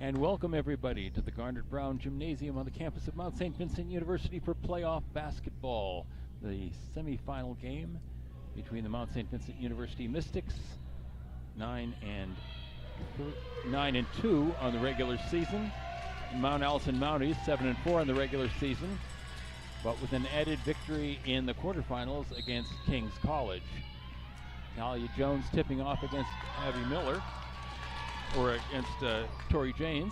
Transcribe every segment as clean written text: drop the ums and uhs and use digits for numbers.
And welcome everybody to the Garnet Brown Gymnasium on the campus of Mount St. Vincent University for playoff basketball. The semifinal game between the Mount St. Vincent University Mystics, 9 and 2 on the regular season, Mount Allison Mounties, 7 and 4 on the regular season, but with an added victory in the quarterfinals against King's College. Talia Jones tipping off against Abby Miller, or against Tori Janes.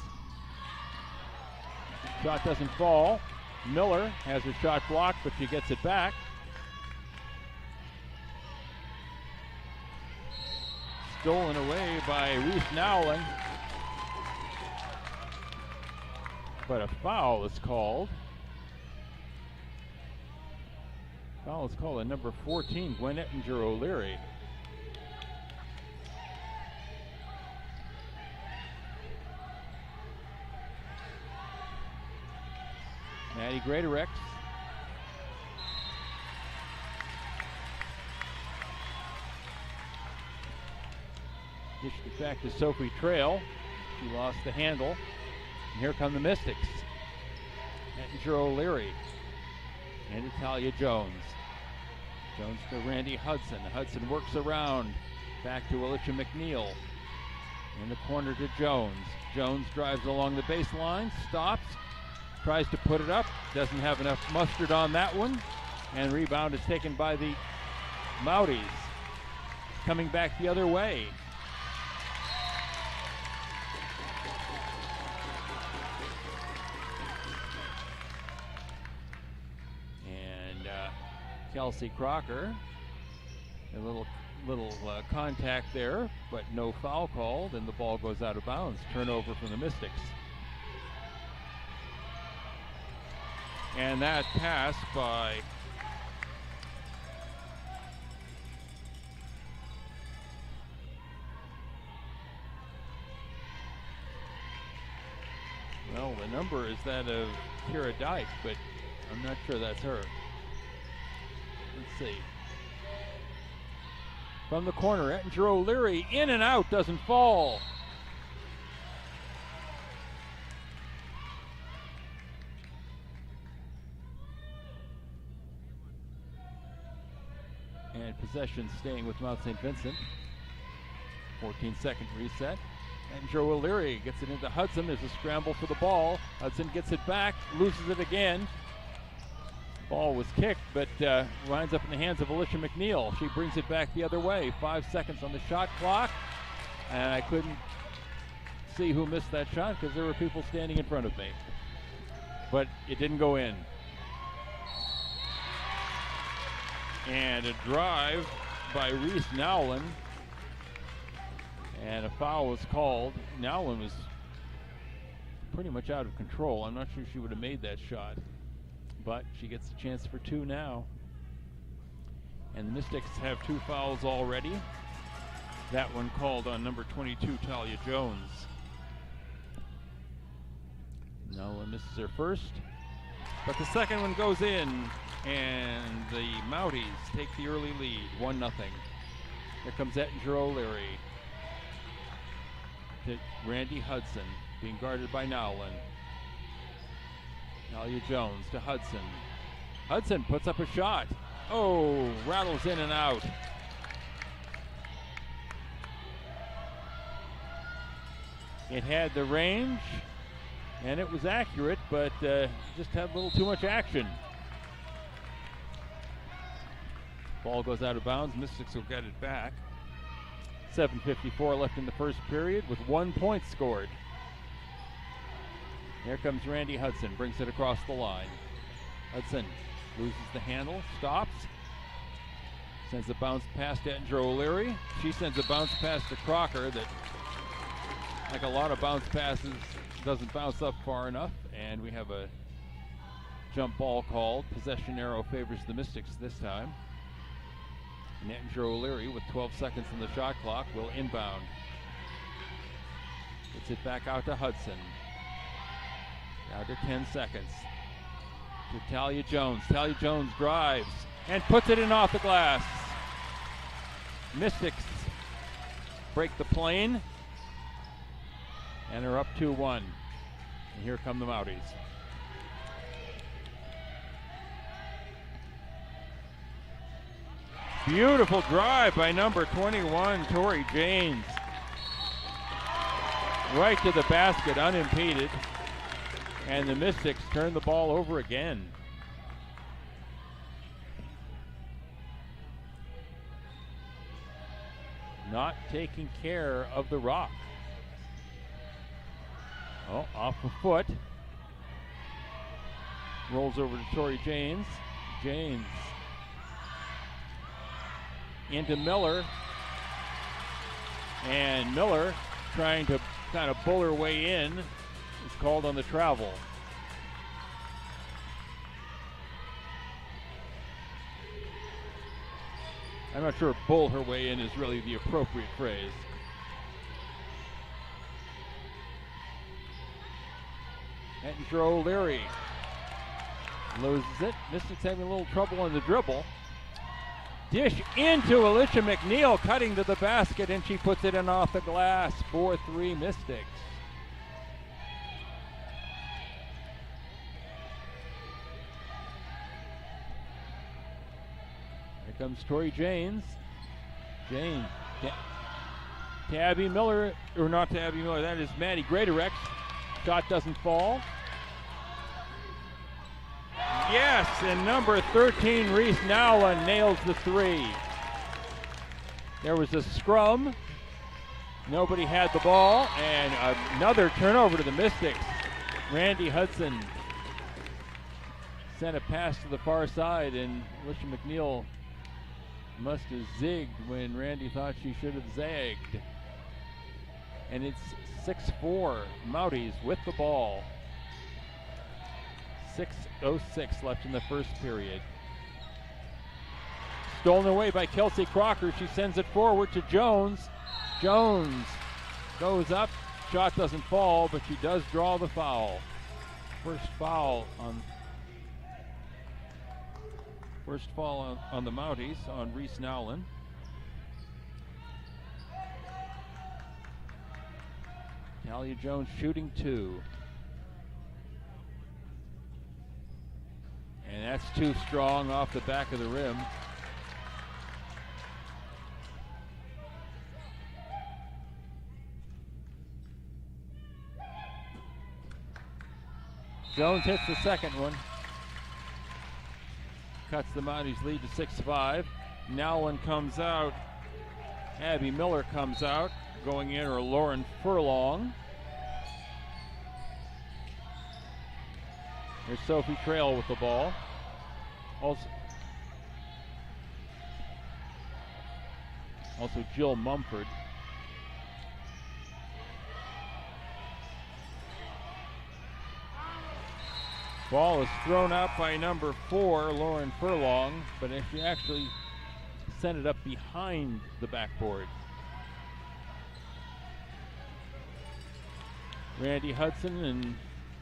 Shot doesn't fall. Miller has her shot blocked, but she gets it back. Stolen away by Reese Nowlin. But a foul is called. Foul is called on number 14, Gwen Ettinger O'Leary. Maddie Greatorex. Dished it back to Sophie Trail. She lost the handle. And here come the Mystics. Ettinger O'Leary and Talia Jones. Jones to Randy Hudson. Hudson works around. Back to Alicia McNeil. In the corner to Jones. Jones drives along the baseline, stops, tries to put it up, doesn't have enough mustard on that one, and rebound is taken by the Mounties. Coming back the other way. And Kelsey Crocker, a little contact there, but no foul called, and the ball goes out of bounds. Turnover from the Mystics. And that pass by well, the number is that of Kira Dyke, but I'm not sure that's her. Let's see. From the corner, Ettinger O'Leary in and out, doesn't fall. And possession staying with Mount St. Vincent. 14-second reset. Ettinger O'Leary gets it into Hudson. There's a scramble for the ball. Hudson gets it back, loses it again. Ball was kicked, but winds up in the hands of Alicia McNeil. She brings it back the other way. 5 seconds on the shot clock. And I couldn't see who missed that shot because there were people standing in front of me. But it didn't go in. And a drive by Reese Nowlin. And a foul was called. Nowlin was pretty much out of control. I'm not sure she would have made that shot. But she gets a chance for 2 now. And the Mystics have 2 fouls already. That one called on number 22, Talia Jones. Nowlin misses her first. But the second one goes in. And the Mounties take the early lead, 1-0. Here comes Ettinger O'Leary to Randy Hudson, being guarded by Nowlin. Talia Jones to Hudson. Hudson puts up a shot. Oh, rattles in and out. It had the range, and it was accurate, but just had a little too much action. Ball goes out of bounds. Mystics will get it back. 7:54 left in the first period with 1 point scored. Here comes Randy Hudson, brings it across the line. Hudson loses the handle, stops, sends a bounce pass to Ettinger O'Leary. She sends a bounce pass to Crocker that, like a lot of bounce passes, doesn't bounce up far enough, and we have a jump ball called. Possession arrow favors the Mystics this time. And Ettinger O'Leary, with 12 seconds on the shot clock, will inbound. Gets it back out to Hudson. Down to 10 seconds. To Talia Jones. Talia Jones drives and puts it in off the glass. Mystics break the plane. And they're up 2-1. And here come the Mounties. Beautiful drive by number 21, Tori Janes. Right to the basket, unimpeded. And the Mystics turn the ball over again. Not taking care of the rock. Oh, off a foot. Rolls over to Tori Janes. Janes into Miller. And Miller, trying to kind of bull her way in, is called on the travel. I'm not sure bull her way in is really the appropriate phrase. Ettinger O'Leary loses it. Mystics having a little trouble on the dribble. Dish into Alicia McNeil, cutting to the basket, and she puts it in off the glass. 4-3 Mystics. Here comes Tori Janes. Janes. Tabby Miller, or not Tabby Miller, that is Maddie Greatorex. Shot doesn't fall. Yes, and number 13, Reese Nowlin, nails the three. There was a scrum. Nobody had the ball, and another turnover to the Mystics. Randy Hudson sent a pass to the far side, and Alicia McNeil must have zigged when Randy thought she should have zagged. And it's 6-4 Mounties with the ball. 6:06 left in the first period. Stolen away by Kelsey Crocker. She sends it forward to Jones. Jones goes up. Shot doesn't fall, but she does draw the foul. First foul on the Mounties on Reese Nowlin. Talia Jones shooting 2. And that's too strong off the back of the rim. Jones hits the second one. Cuts the Mounties lead to 6-5. Nowlin comes out. Abby Miller comes out. Going in are Lauren Furlong. There's Sophie Trail with the ball. Also Jill Mumford. Ball is thrown out by number 4, Lauren Furlong, but she actually sent it up behind the backboard. Randy Hudson and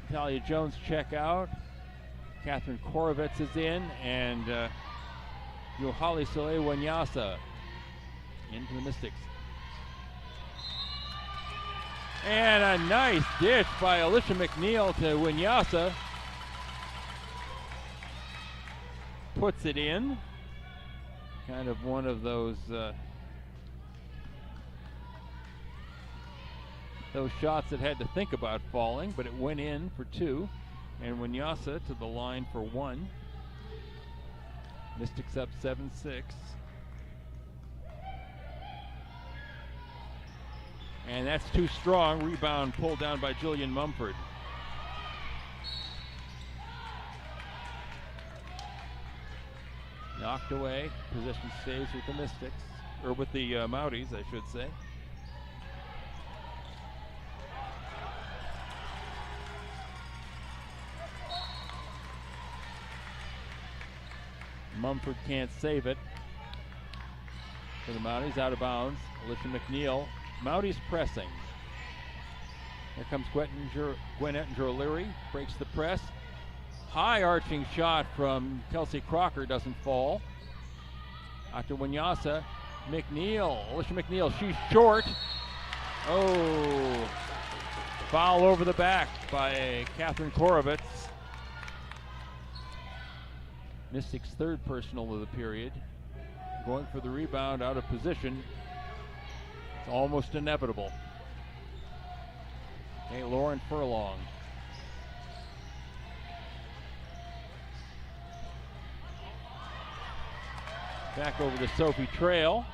Talia Jones check out. Catherine Korovets is in, and Yohali Soleil Wanyasa into the Mystics. And a nice dish by Alicia McNeil to Wanyasa. Puts it in. Kind of one of those shots that had to think about falling, but it went in for 2. And Wanyasa to the line for 1. Mystics up 7-6. And that's too strong. Rebound pulled down by Jillian Mumford. Knocked away. Possession stays with the Mystics, or with the Mounties, I should say. Mumford can't save it. For the Mounties, out of bounds. Alicia McNeil. Mounties pressing. Here comes Gwen Ettinger O'Leary. Breaks the press. High arching shot from Kelsey Crocker doesn't fall. After Wanyasa, McNeil, Alicia McNeil, she's short. Oh, Foul over the back by Catherine Korovitz. Mystics' third personal of the period. Going for the rebound out of position. It's almost inevitable. Okay, Lauren Furlong. Back over to Sophie Trail.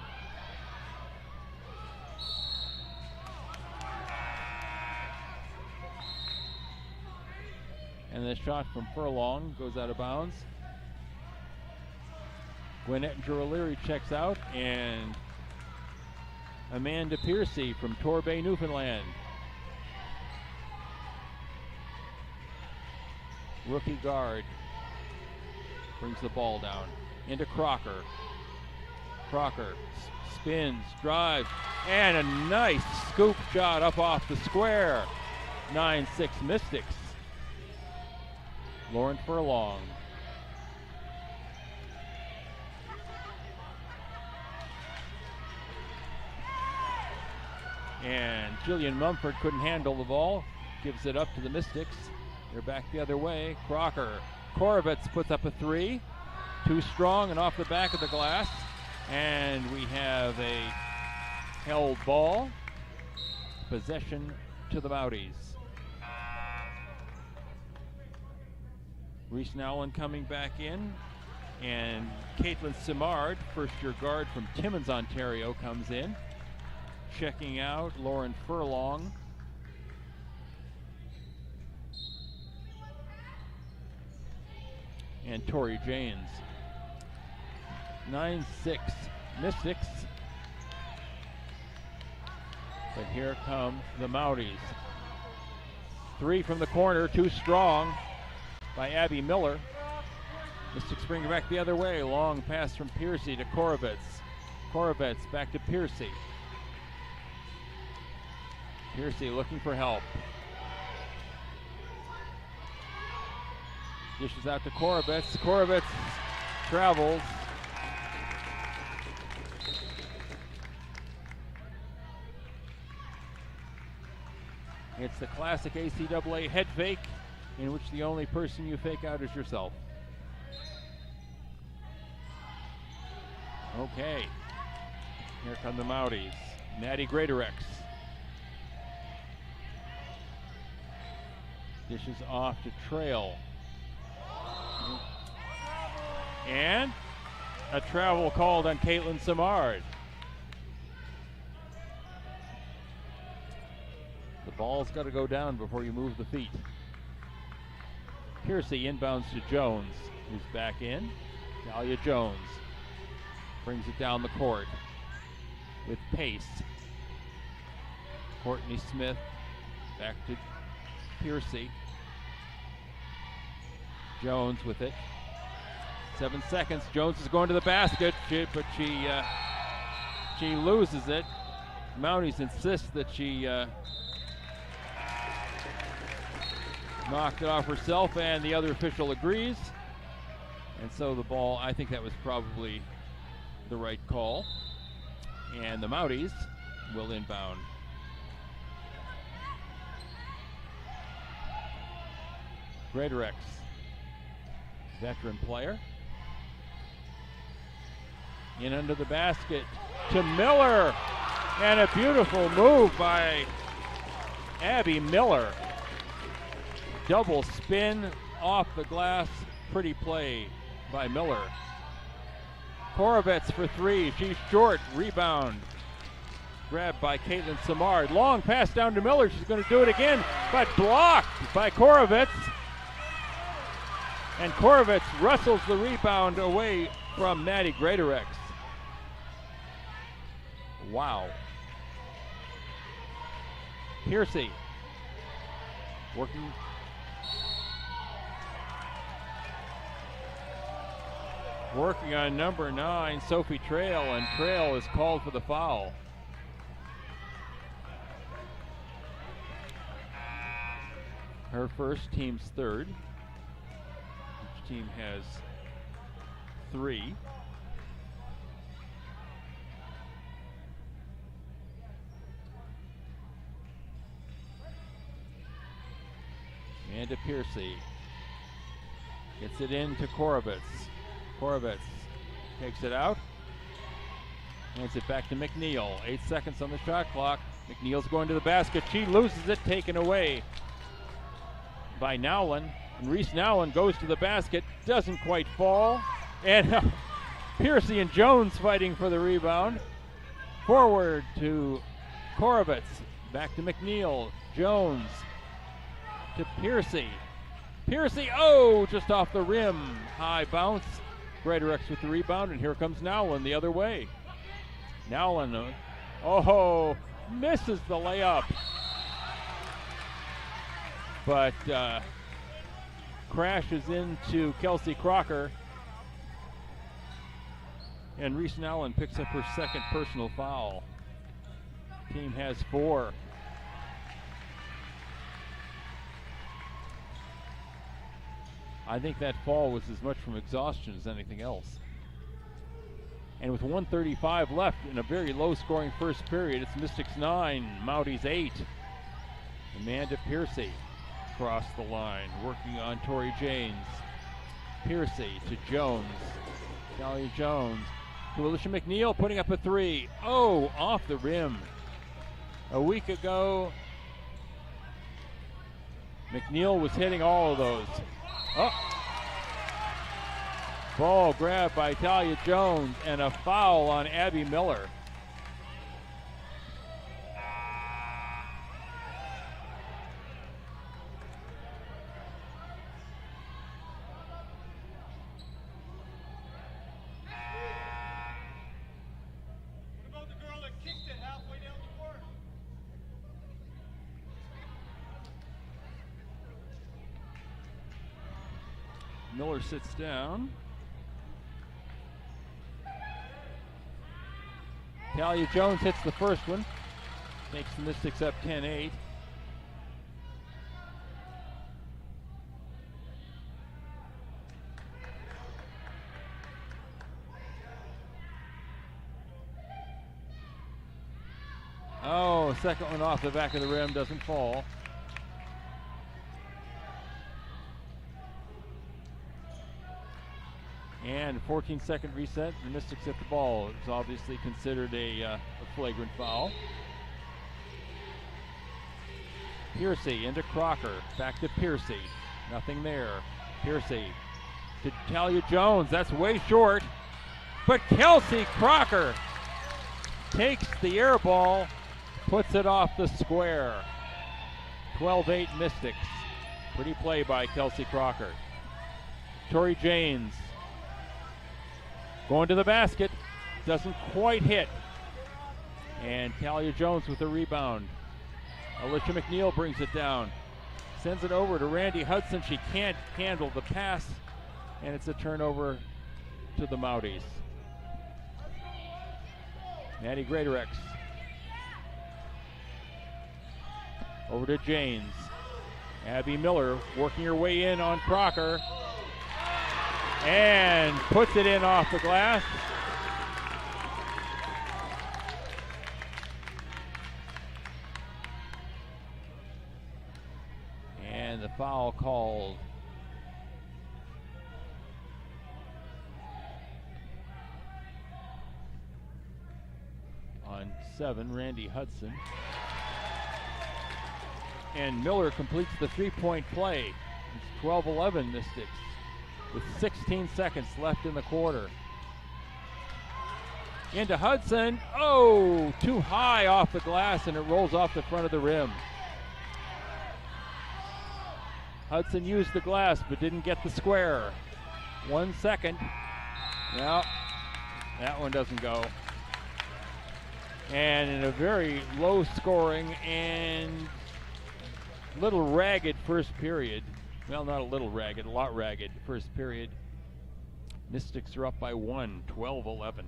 And the shot from Furlong goes out of bounds. Gwinnett O'Leary checks out, and Amanda Piercy from Torbay, Newfoundland. Rookie guard brings the ball down into Crocker. Crocker spins, drives, and a nice scoop shot up off the square. 9-6 Mystics. Lauren Furlong. And Jillian Mumford couldn't handle the ball. Gives it up to the Mystics. They're back the other way. Crocker. Korovitz puts up a three. Too strong and off the back of the glass. And we have a held ball. Possession to the Mounties. Reese Nowlin coming back in. And Caitlin Simard, first-year guard from Timmins, Ontario, comes in. Checking out Lauren Furlong. And Tori Janes. 9-6 Mystics. But here come the Mounties. Three from the corner, too strong by Abby Miller. Mystics bring it back the other way. Long pass from Piercy to Korovitz. Korovitz back to Piercy. Piercy looking for help. Dishes out to Korovitz. Korovitz travels. It's the classic ACAA head fake, in which the only person you fake out is yourself. Okay. Here come the Mounties. Maddie Greatorex. Dishes off to Trail. And a travel called on Caitlin Simard. The ball's got to go down before you move the feet. Piercy inbounds to Jones, who's back in. Talia Jones brings it down the court with pace. Courtney Smith back to Piercy. Jones with it. 7 seconds. Jones is going to the basket, but she loses it. Mounties insist that she knocked it off herself, and the other official agrees. And so the ball, I think that was probably the right call. And the Mounties will inbound. Greatorex, veteran player. In under the basket to Miller. And a beautiful move by Abby Miller. Double spin off the glass. Pretty play by Miller. Korovitz for three. She's short. Rebound. Grabbed by Caitlin Simard. Long pass down to Miller. She's going to do it again, but blocked by Korovitz. And Korovitz wrestles the rebound away from Maddie Greatorex. Wow. Piercy working on number 9, Sophie Trail, and Trail is called for the foul. Her first, team's third. Each team has 3. And to Piercy. Gets it into Korovitz. Korovitz takes it out. Hands it back to McNeil. 8 seconds on the shot clock. McNeil's going to the basket. She loses it, taken away by Nowlin. And Reese Nowlin goes to the basket, doesn't quite fall. And Piercy and Jones fighting for the rebound. Forward to Korovitz. Back to McNeil. Jones to Piercy. Piercy, oh, just off the rim. High bounce. Greatorex with the rebound, and here comes Nowlin the other way. Nowlin, misses the layup. But crashes into Kelsey Crocker. And Reese Nowlin picks up her second personal foul. Team has 4. I think that fall was as much from exhaustion as anything else. And with 1:35 left in a very low-scoring first period, it's Mystics 9, Mounties 8. Amanda Piercy across the line, working on Tori Janes. Piercy to Jones. Talia Jones to Alicia McNeil, putting up a 3. Oh, off the rim. A week ago, McNeil was hitting all of those. Oh. Ball grabbed by Talia Jones and a foul on Abby Miller. What about the girl that kicked it halfway down the court? Miller sits down. Talia Jones hits the first one. Makes the Mystics up 10-8. Oh, second one off the back of the rim, doesn't fall. And 14-second reset, the Mystics hit the ball. It was obviously considered a flagrant foul. Piercy into Crocker, back to Piercy. Nothing there. Piercy to Talia Jones, that's way short. But Kelsey Crocker takes the air ball, puts it off the square. 12-8 Mystics. Pretty play by Kelsey Crocker. Tori Janes going to the basket, doesn't quite hit. And Talia Jones with the rebound. Alicia McNeil brings it down. Sends it over to Randy Hudson. She can't handle the pass, and it's a turnover to the Mounties. Maddie Greatorex. Over to Janes. Abby Miller working her way in on Crocker. And puts it in off the glass. And the foul called. On 7, Randy Hudson. And Miller completes the three-point play. It's 12-11 Mystics with 16 seconds left in the quarter. Into Hudson. Oh, too high off the glass, and it rolls off the front of the rim. Hudson used the glass but didn't get the square. 1 second. No, that one doesn't go. And in a very low scoring and little ragged first period, well, not a little ragged, a lot ragged first period, Mystics are up by 1, 12-11.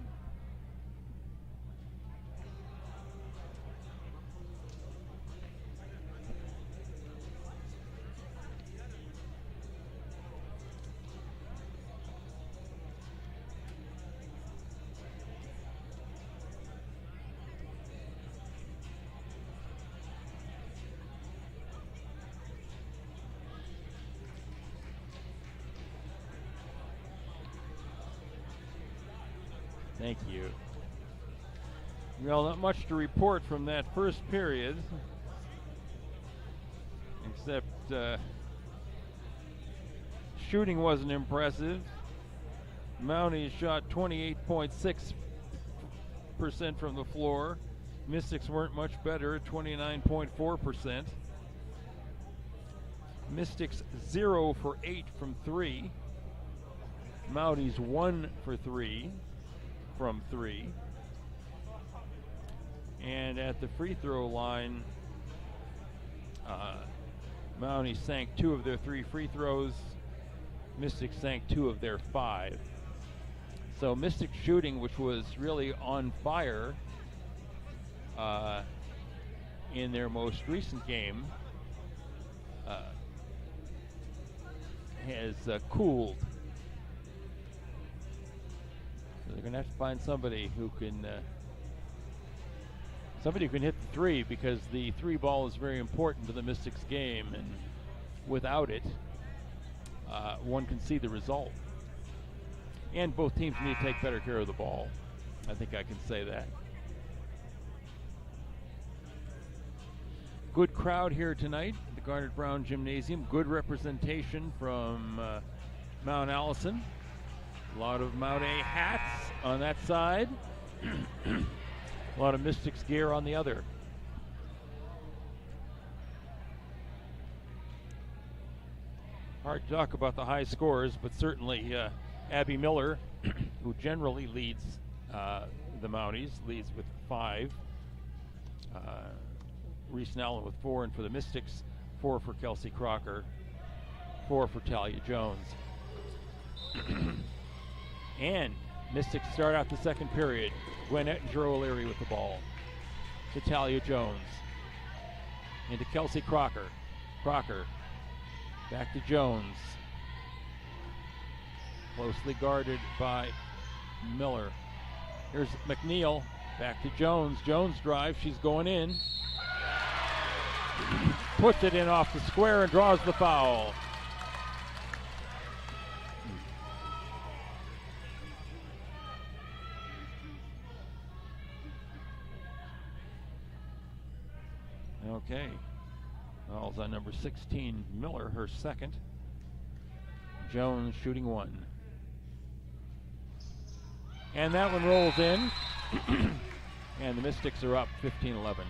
Thank you. Well, not much to report from that first period, except shooting wasn't impressive. Mounties shot 28.6% from the floor. Mystics weren't much better at 29.4%. Mystics 0 for 8 from 3. Mounties 1 for 3 from 3. And at the free throw line, Mounties sank 2 of their 3 free throws. Mystics sank 2 of their 5. So Mystics shooting, which was really on fire in their most recent game, has cooled. So they're going to have to find somebody who can hit the three, because the three ball is very important to the Mystics game, and without it, one can see the result. And both teams need to take better care of the ball. I think I can say that. Good crowd here tonight at the Garnet Brown Gymnasium. Good representation from Mount Allison. A lot of Mount A hats on that side. A lot of Mystics gear on the other. Hard to talk about the high scores, but certainly Abby Miller, who generally leads the Mounties, leads with 5. Reese Allen with 4, and for the Mystics, 4 for Kelsey Crocker, 4 for Talia Jones. And Mystics start out the second period. Gwen Ettinger O'Leary with the ball to Talia Jones. Into Kelsey Crocker. Crocker back to Jones. Closely guarded by Miller. Here's McNeil back to Jones. Jones drives. She's going in. Puts it in off the square and draws the foul. Okay. Foul's on number 16, Miller, her second. Jones shooting 1. And that one rolls in. And the Mystics are up 15-11.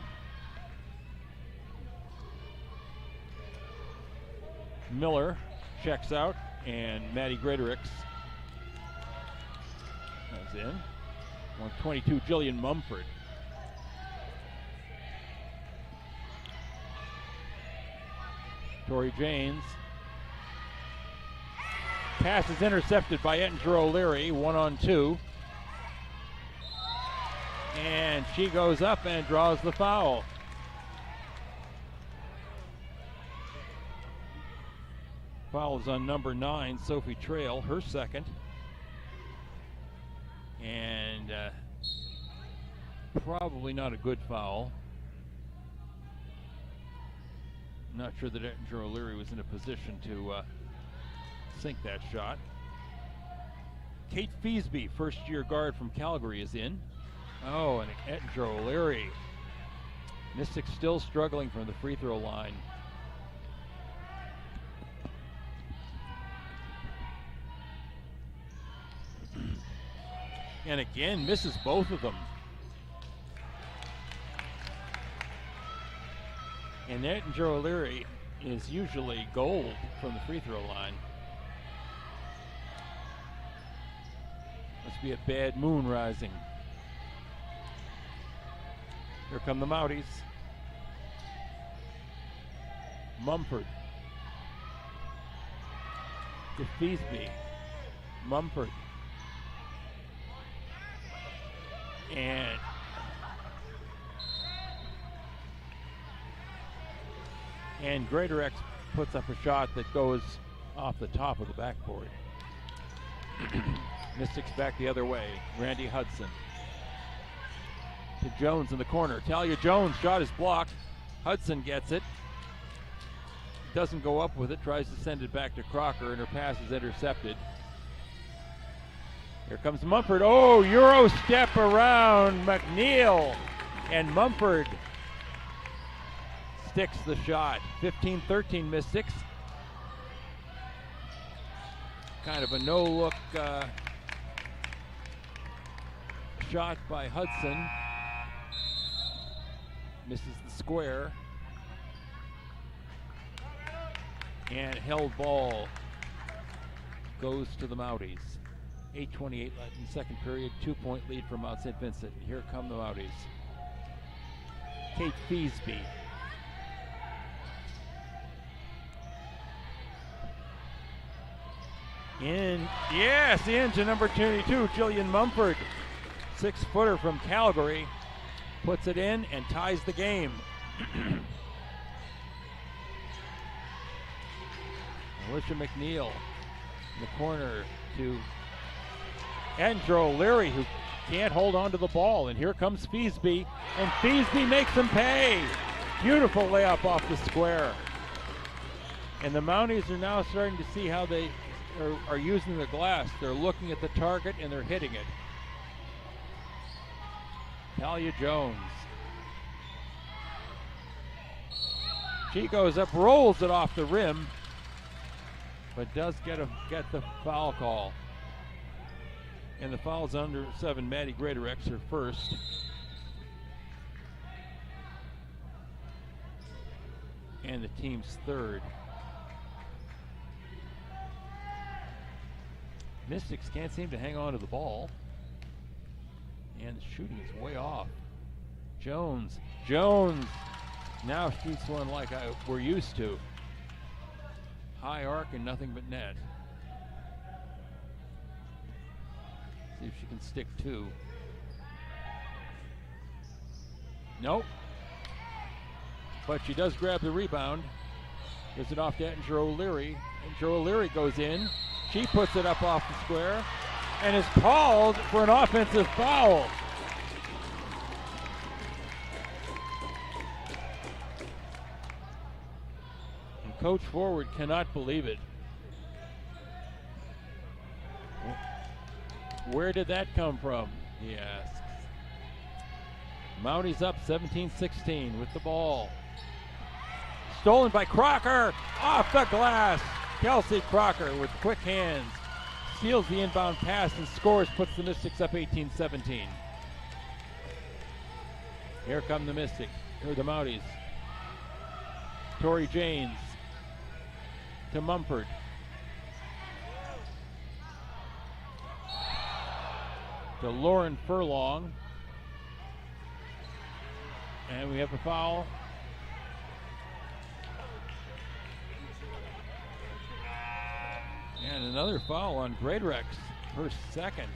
Miller checks out, and Maddie Greaterix comes in. 122, Jillian Mumford. Tori Janes. Pass is intercepted by Ettinger O'Leary, 1-on-2. And she goes up and draws the foul. Foul is on number 9, Sophie Trail, her second. And probably not a good foul. Not sure that Ettinger O'Leary was in a position to sink that shot. Kate Feasby, first-year guard from Calgary, is in. Oh, and Ettinger O'Leary. Mystics still struggling from the free throw line. And again, misses both of them. And Ettinger O'Leary is usually gold from the free throw line. Must be a bad moon rising. Here come the Mounties. Mumford. To Feasby. Mumford. And Greaterix puts up a shot that goes off the top of the backboard. Mystics back the other way. Randy Hudson. To Jones in the corner. Talia Jones' shot is blocked. Hudson gets it. Doesn't go up with it. Tries to send it back to Crocker, and her pass is intercepted. Here comes Mumford. Oh, Euro step around McNeil. And Mumford sticks the shot. 15-13 Mystics. Kind of a no-look shot by Hudson. Misses the square. And held ball goes to the Mounties. 8:28 left in the second period. 2-point lead for Mount St. Vincent. Here come the Mounties. Kate Feasby. Into number 22, Jillian Mumford. 6-footer from Calgary. Puts it in and ties the game. Alicia McNeil in the corner to Andrew Leary, who can't hold on to the ball. And here comes Feasby, and Feasby makes him pay. Beautiful layup off the square. And the Mounties are now starting to see how they are using the glass. They're looking at the target and they're hitting it. Talia Jones. She goes up, rolls it off the rim, but does get the foul call. And the foul's under 7. Maddie Greatorex, her first. And the team's third. Mystics can't seem to hang on to the ball. And the shooting is way off. Jones now shoots one like we're used to. High arc and nothing but net. See if she can stick two. Nope. But she does grab the rebound. Gives it off to Ettinger O'Leary. Ettinger O'Leary goes in. She puts it up off the square and is called for an offensive foul. And Coach Forward cannot believe it. Where did that come from? He asks. Mounties up 17-16 with the ball. Stolen by Crocker, off the glass. Kelsey Crocker with quick hands steals the inbound pass and scores, puts the Mystics up 18-17. Here come the Mystics, here are the Mounties. Tori Janes to Mumford. To Lauren Furlong. And we have a foul. And another foul on Greatorex, her second.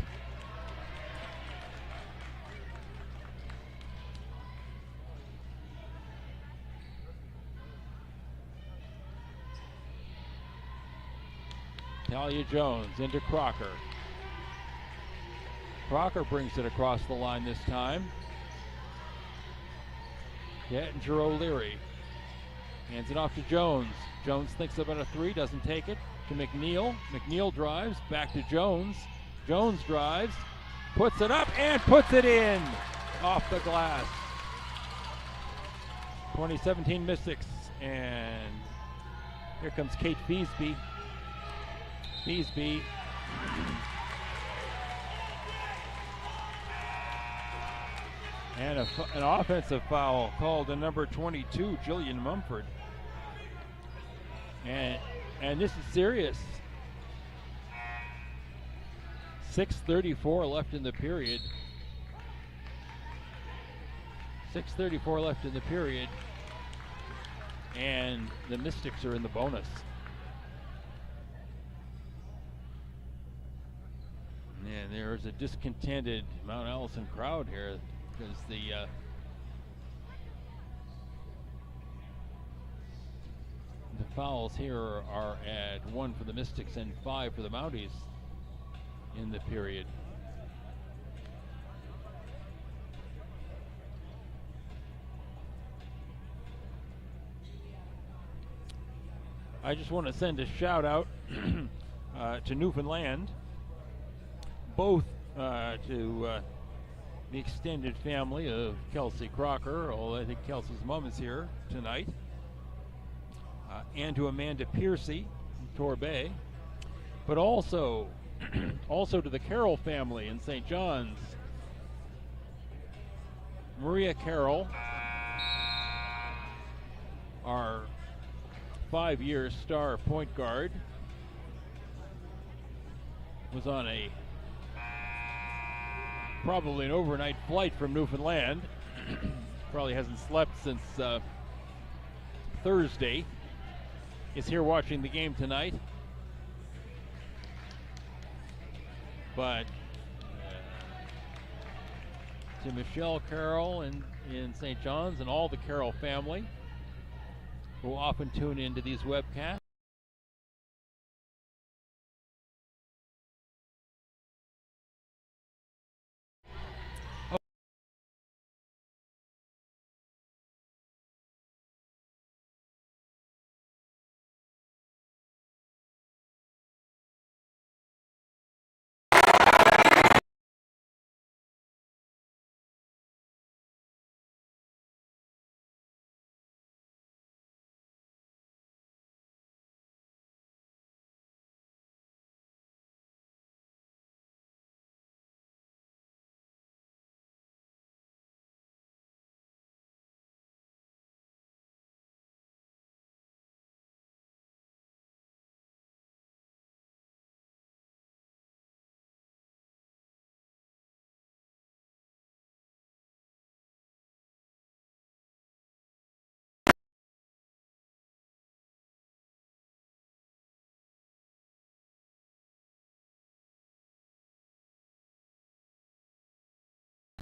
Talia Jones into Crocker. Crocker brings it across the line this time. Ettinger O'Leary hands it off to Jones. Jones thinks about a three, doesn't take it. To McNeil. McNeil drives back to Jones. Jones drives, puts it up and puts it in off the glass. 2017 Mystics, and here comes Kate Feasby. Feasby and an offensive foul called to number 22, Jillian Mumford. And this is serious. 6:34 left in the period. 6:34 left in the period. And the Mystics are in the bonus. And there's a discontented Mount Allison crowd here because the fouls here are at 1 for the Mystics and 5 for the Mounties in the period. I just want to send a shout out to Newfoundland. both to the extended family of Kelsey Crocker, although I think Kelsey's mom is here tonight, and to Amanda Piercy from Torbay, but also also to the Carroll family in St. John's. Maria Carroll, our 5-year star point guard, was on probably an overnight flight from Newfoundland. Probably hasn't slept since Thursday. Is here watching the game tonight. But to Michelle Carroll in St. John's and all the Carroll family who often tune into these webcasts.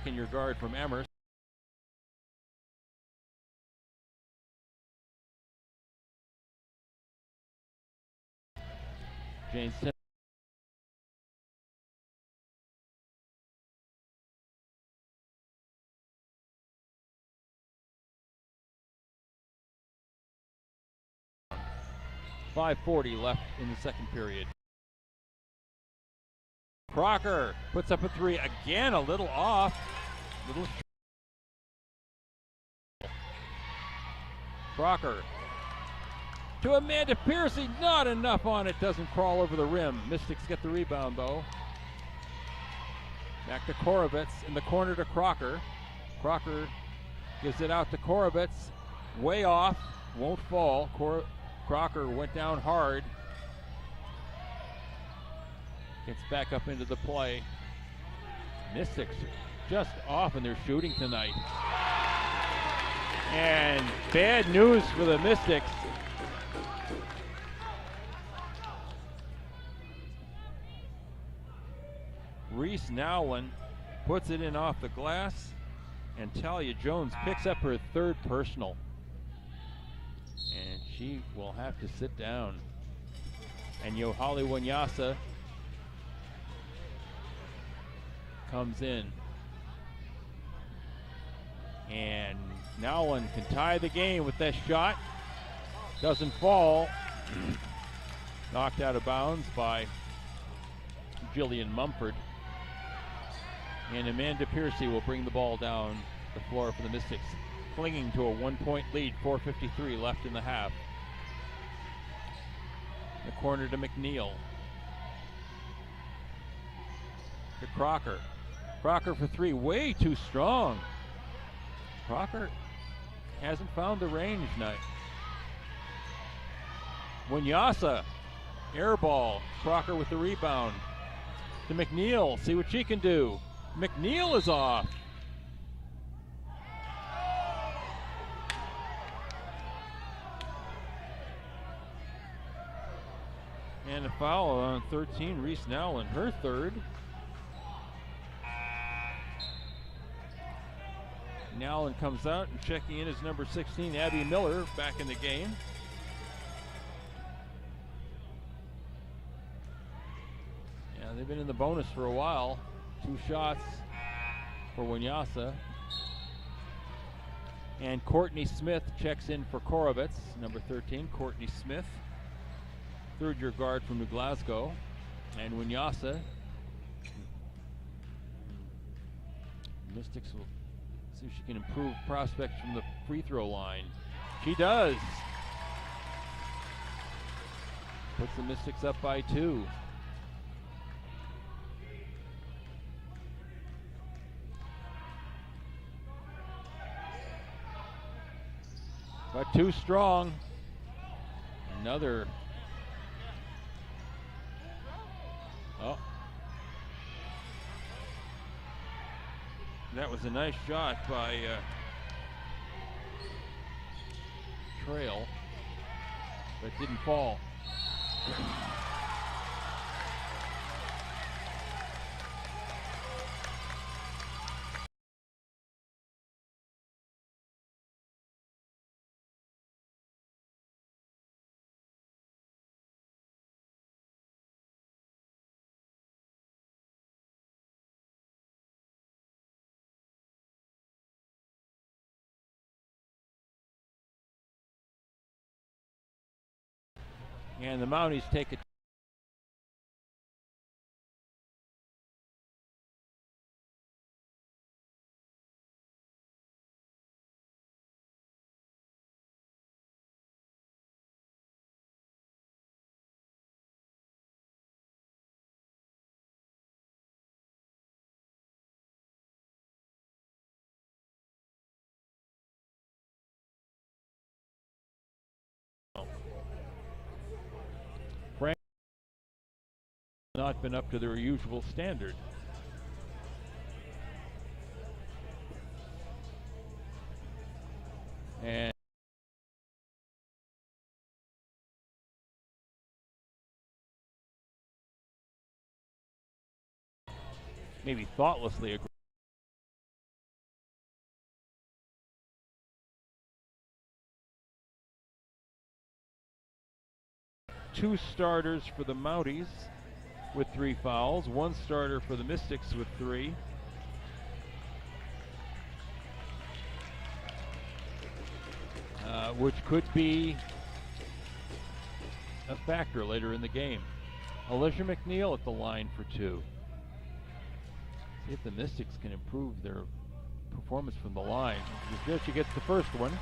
In your guard from Amherst. James 5:40 left in the second period. Crocker puts up a three again, a little off. Crocker to Amanda Piercy, not enough on it, doesn't crawl over the rim. Mystics get the rebound though. Back to Korovitz in the corner to Crocker. Crocker gives it out to Korovitz, way off, won't fall. Crocker went down hard. Gets back up into the play. Mystics just off in their shooting tonight. And bad news for the Mystics. Reese Nowlin puts it in off the glass, and Talia Jones picks up her third personal. And she will have to sit down. And Yohali Wanyasa comes in. And Nowlin can tie the game with that shot. Doesn't fall. Knocked out of bounds by Jillian Mumford. And Amanda Piercy will bring the ball down the floor for the Mystics, clinging to a 1-point lead, 4:53 left in the half. The corner to McNeil. To Crocker. Crocker for three, way too strong. Crocker hasn't found the range tonight. Wanyasa, air ball. Crocker with the rebound. To McNeil, see what she can do. McNeil is off. And a foul on 13, Reese Nowlin, her third. Nowlin comes out, and checking in is number 16, Abby Miller, back in the game. Yeah, they've been in the bonus for a while. 2 shots for Wanyasa. And Courtney Smith checks in for Korovitz, number 13, Courtney Smith. Third-year guard from New Glasgow. And Wanyasa Mystics will see if she can improve prospects from the free throw line. She does. Puts the Mystics up by 2. But too strong. Another. Oh. That was a nice shot by Trail, but didn't fall. And the Mounties take it. Frank not been up to their usual standard. And maybe thoughtlessly aggressive. Two starters for the Mounties with 3 fouls, 1 starter for the Mystics with 3. Which could be a factor later in the game. Alicia McNeil at the line for 2. See if the Mystics can improve their performance from the line. She gets the first one.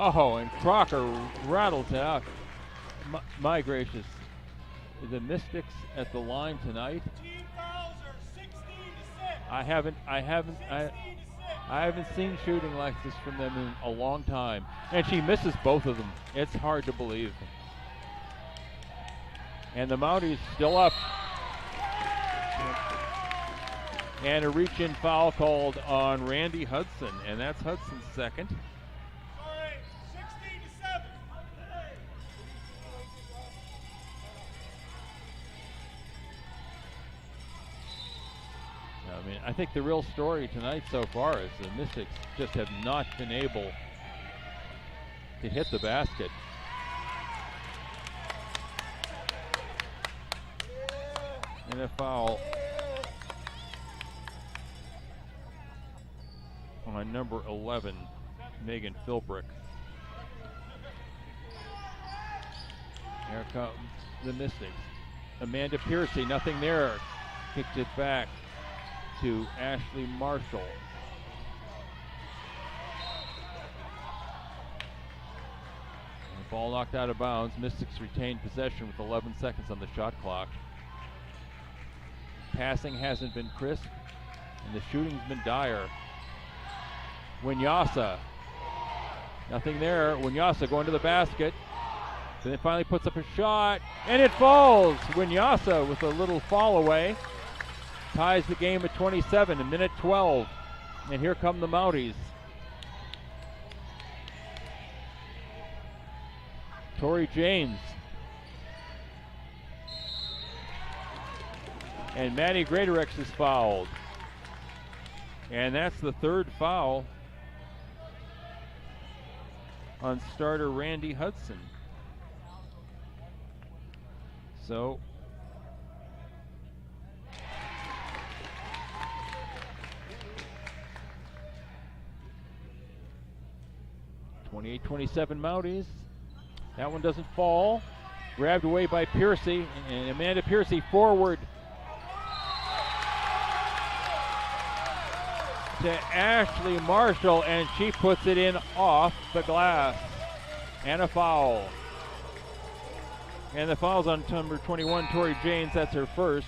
Oh, and Crocker rattles it out. My gracious. The Mystics at the line tonight. Team fouls are 16 to 6. I haven't seen shooting like this from them in a long time. And she misses both of them. It's hard to believe. And the Mounties still up. And a reach-in foul called on Randy Hudson, and that's Hudson's second. Sorry, 16 to 7. I mean, I think the real story tonight so far is the Mystics just have not been able to hit the basket. And a foul on number 11, Megan Philbrick. Here comes the Mystics. Amanda Piercy, nothing there. Kicked it back to Ashley Marshall. And the ball knocked out of bounds. Mystics retained possession with 11 seconds on the shot clock. Passing hasn't been crisp, and the shooting's been dire. Winyasa, nothing there. Winyasa going to the basket. Then it finally puts up a shot, and it falls. Winyasa with a little fall away ties the game at 27, a minute 12. And here come the Mounties. Tori James. And Maddie Greatorex is fouled. And that's the third foul on starter Randy Hudson. So (28-27) Mounties. That one doesn't fall. Grabbed away by Piercy, and Amanda Piercy forward to Ashley Marshall, and she puts it in off the glass. And a foul. And the foul's on number 21, Tori James. That's her first.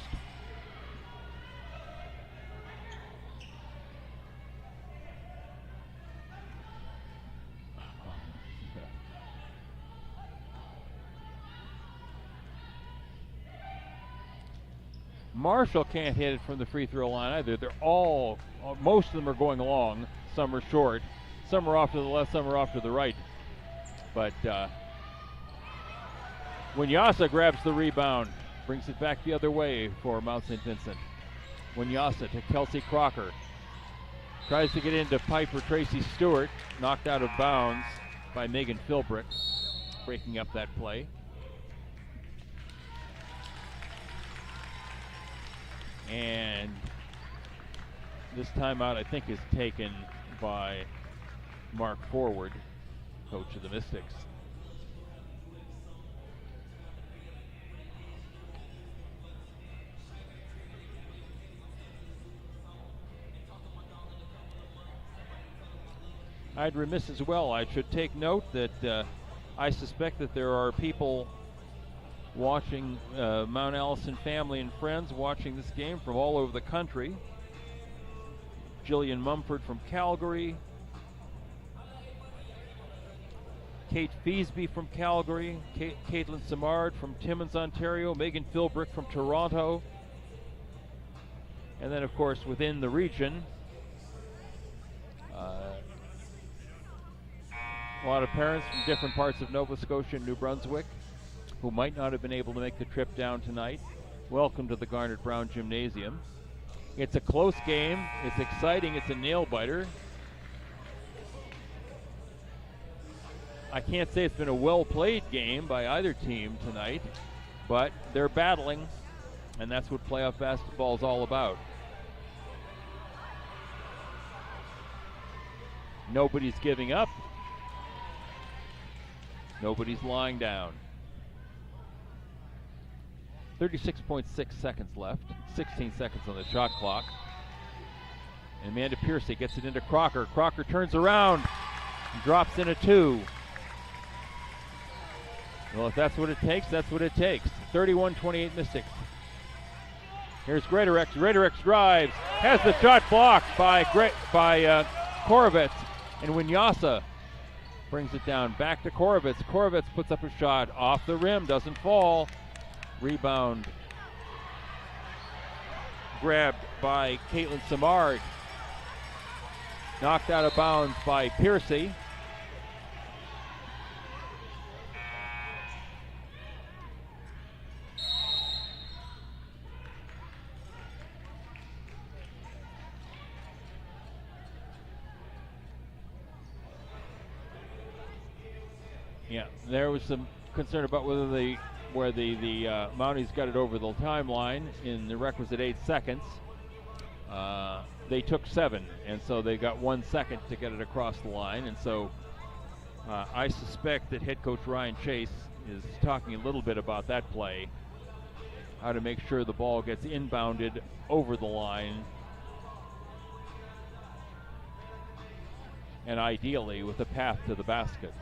Marshall can't hit it from the free throw line either. They're all, most of them are going long. Some are short. Some are off to the left, some are off to the right. But Winyasa grabs the rebound, brings it back the other way for Mount St. Vincent. Winyasa to Kelsey Crocker. Tries to get into Piper Tracy Stewart, knocked out of bounds by Megan Philbrick, breaking up that play. And this timeout, I think, is taken by Mark Forward, coach of the Mystics. I'd remiss as well. I should take note that I suspect that there are people watching, Mount Allison family and friends watching this game from all over the country. Jillian Mumford from Calgary. Kate Feasby from Calgary. Caitlin Simard from Timmins, Ontario. Megan Philbrick from Toronto. And then, of course, within the region, a lot of parents from different parts of Nova Scotia and New Brunswick who might not have been able to make the trip down tonight. Welcome to the Garnet Brown Gymnasium. It's a close game. It's exciting. It's a nail-biter. I can't say it's been a well-played game by either team tonight, but they're battling, and that's what playoff basketball is all about. Nobody's giving up. Nobody's lying down. 36.6 seconds left. 16 seconds on the shot clock. And Amanda Piercy gets it into Crocker. Crocker turns around and drops in a two. Well, if that's what it takes, that's what it takes. 31-28 Mystics. Here's Greatorex. Greatorex drives, has the shot blocked by Korovets, and Winyasa brings it down back to Korovets. Korovets puts up a shot off the rim, doesn't fall. Rebound grabbed by Caitlin Samard. Knocked out of bounds by Piercy. Yeah, there was some concern about whether the Mounties got it over the timeline in the requisite 8 seconds. They took 7, and so they got 1 second to get it across the line. And so I suspect that head coach Ryan Chase is talking a little bit about that play, how to make sure the ball gets inbounded over the line, and ideally with a path to the basket.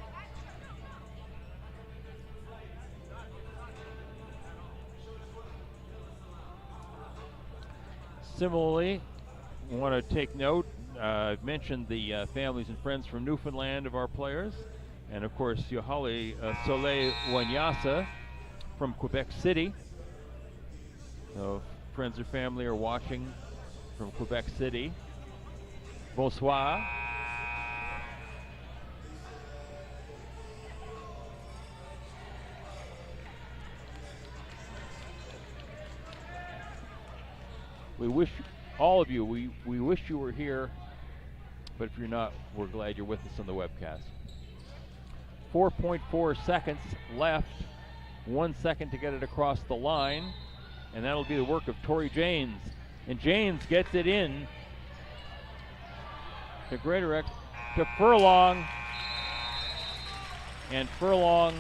Similarly, I want to take note, I've mentioned the families and friends from Newfoundland of our players, and of course Yohali Soleil Wanyasa from Quebec City. So if friends or family are watching from Quebec City, bonsoir. We wish all of you, we wish you were here, but if you're not, we're glad you're with us on the webcast. 4.4 seconds left, 1 second to get it across the line, and that'll be the work of Tori Janes. And Janes gets it in to Greatorex, to Furlong, and Furlong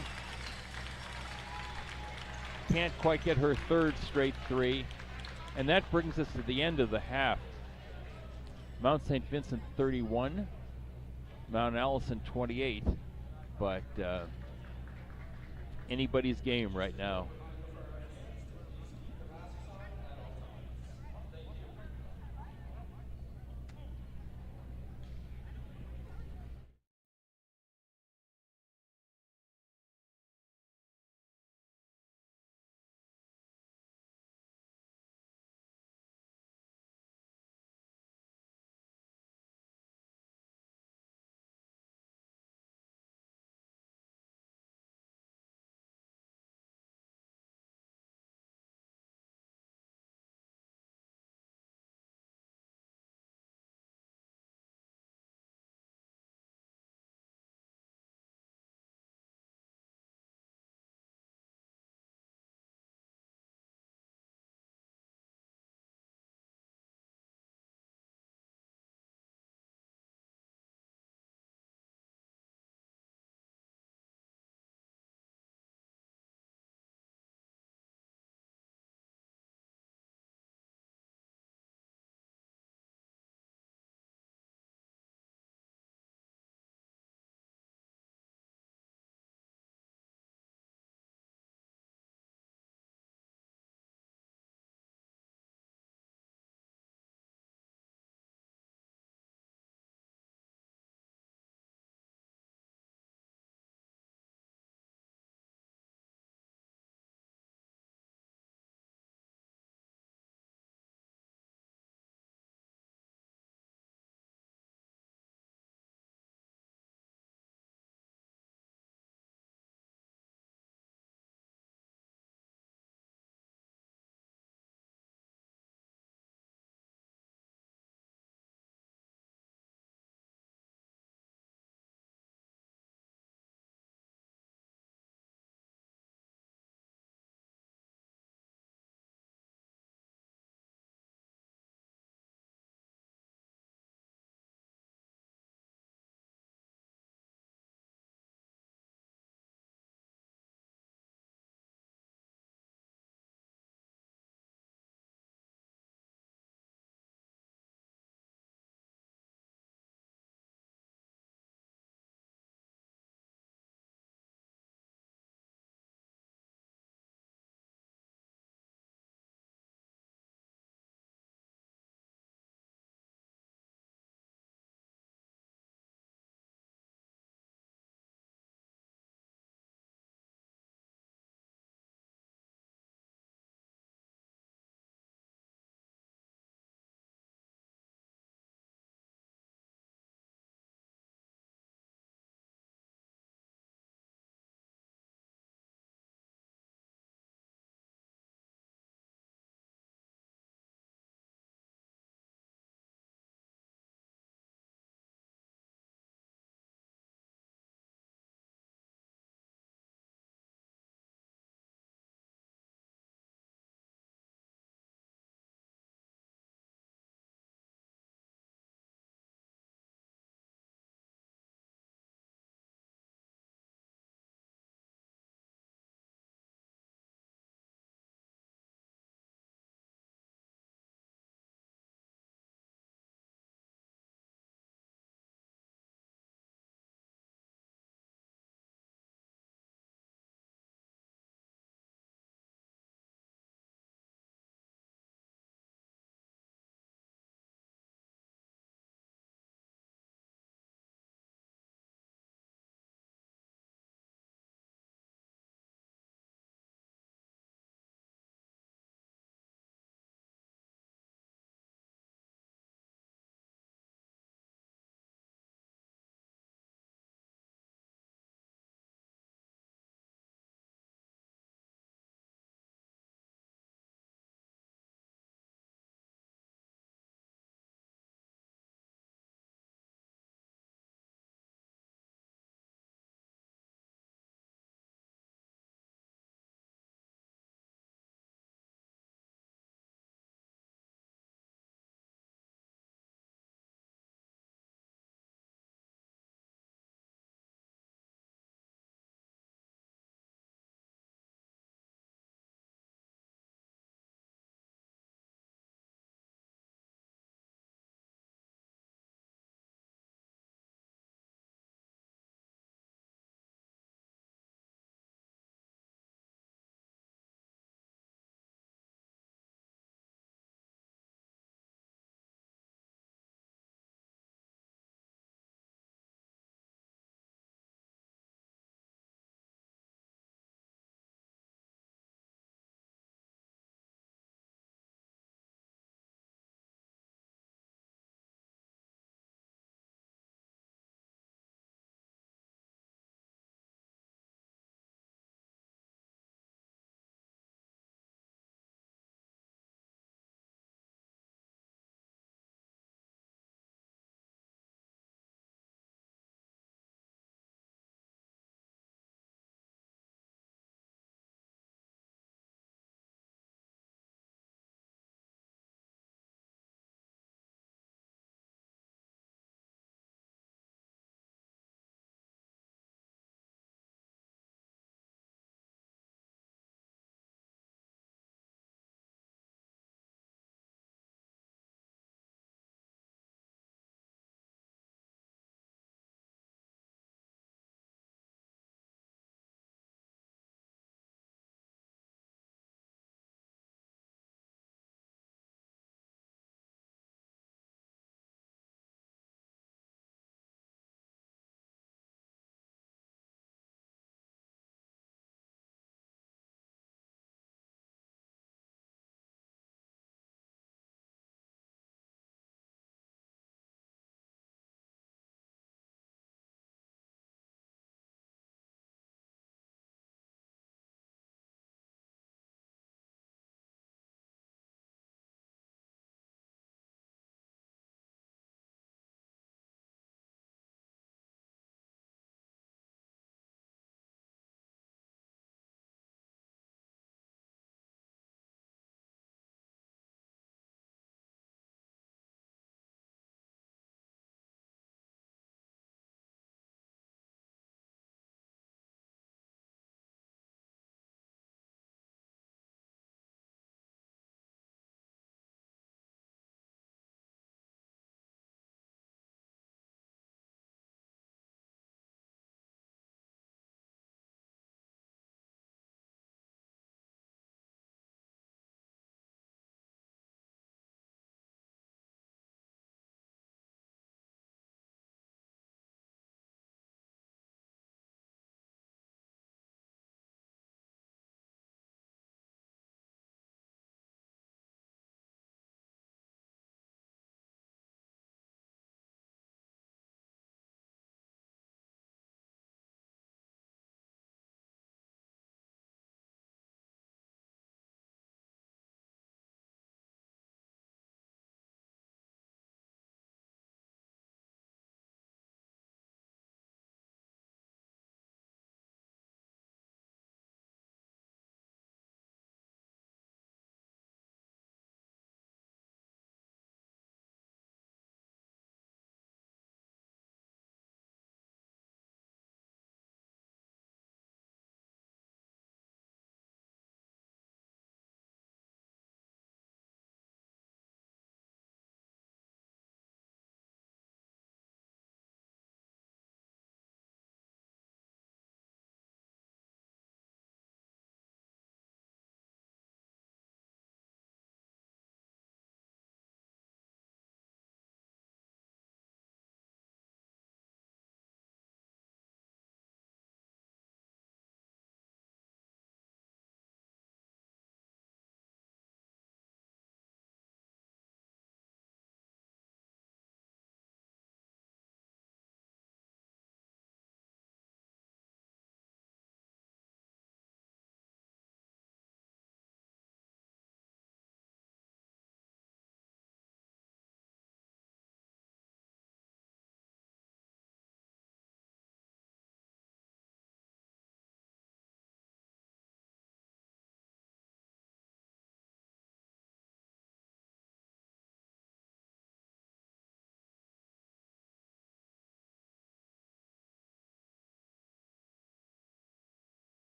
can't quite get her 3rd straight 3. And that brings us to the end of the half. Mount St. Vincent 31, Mount Allison 28, but anybody's game right now.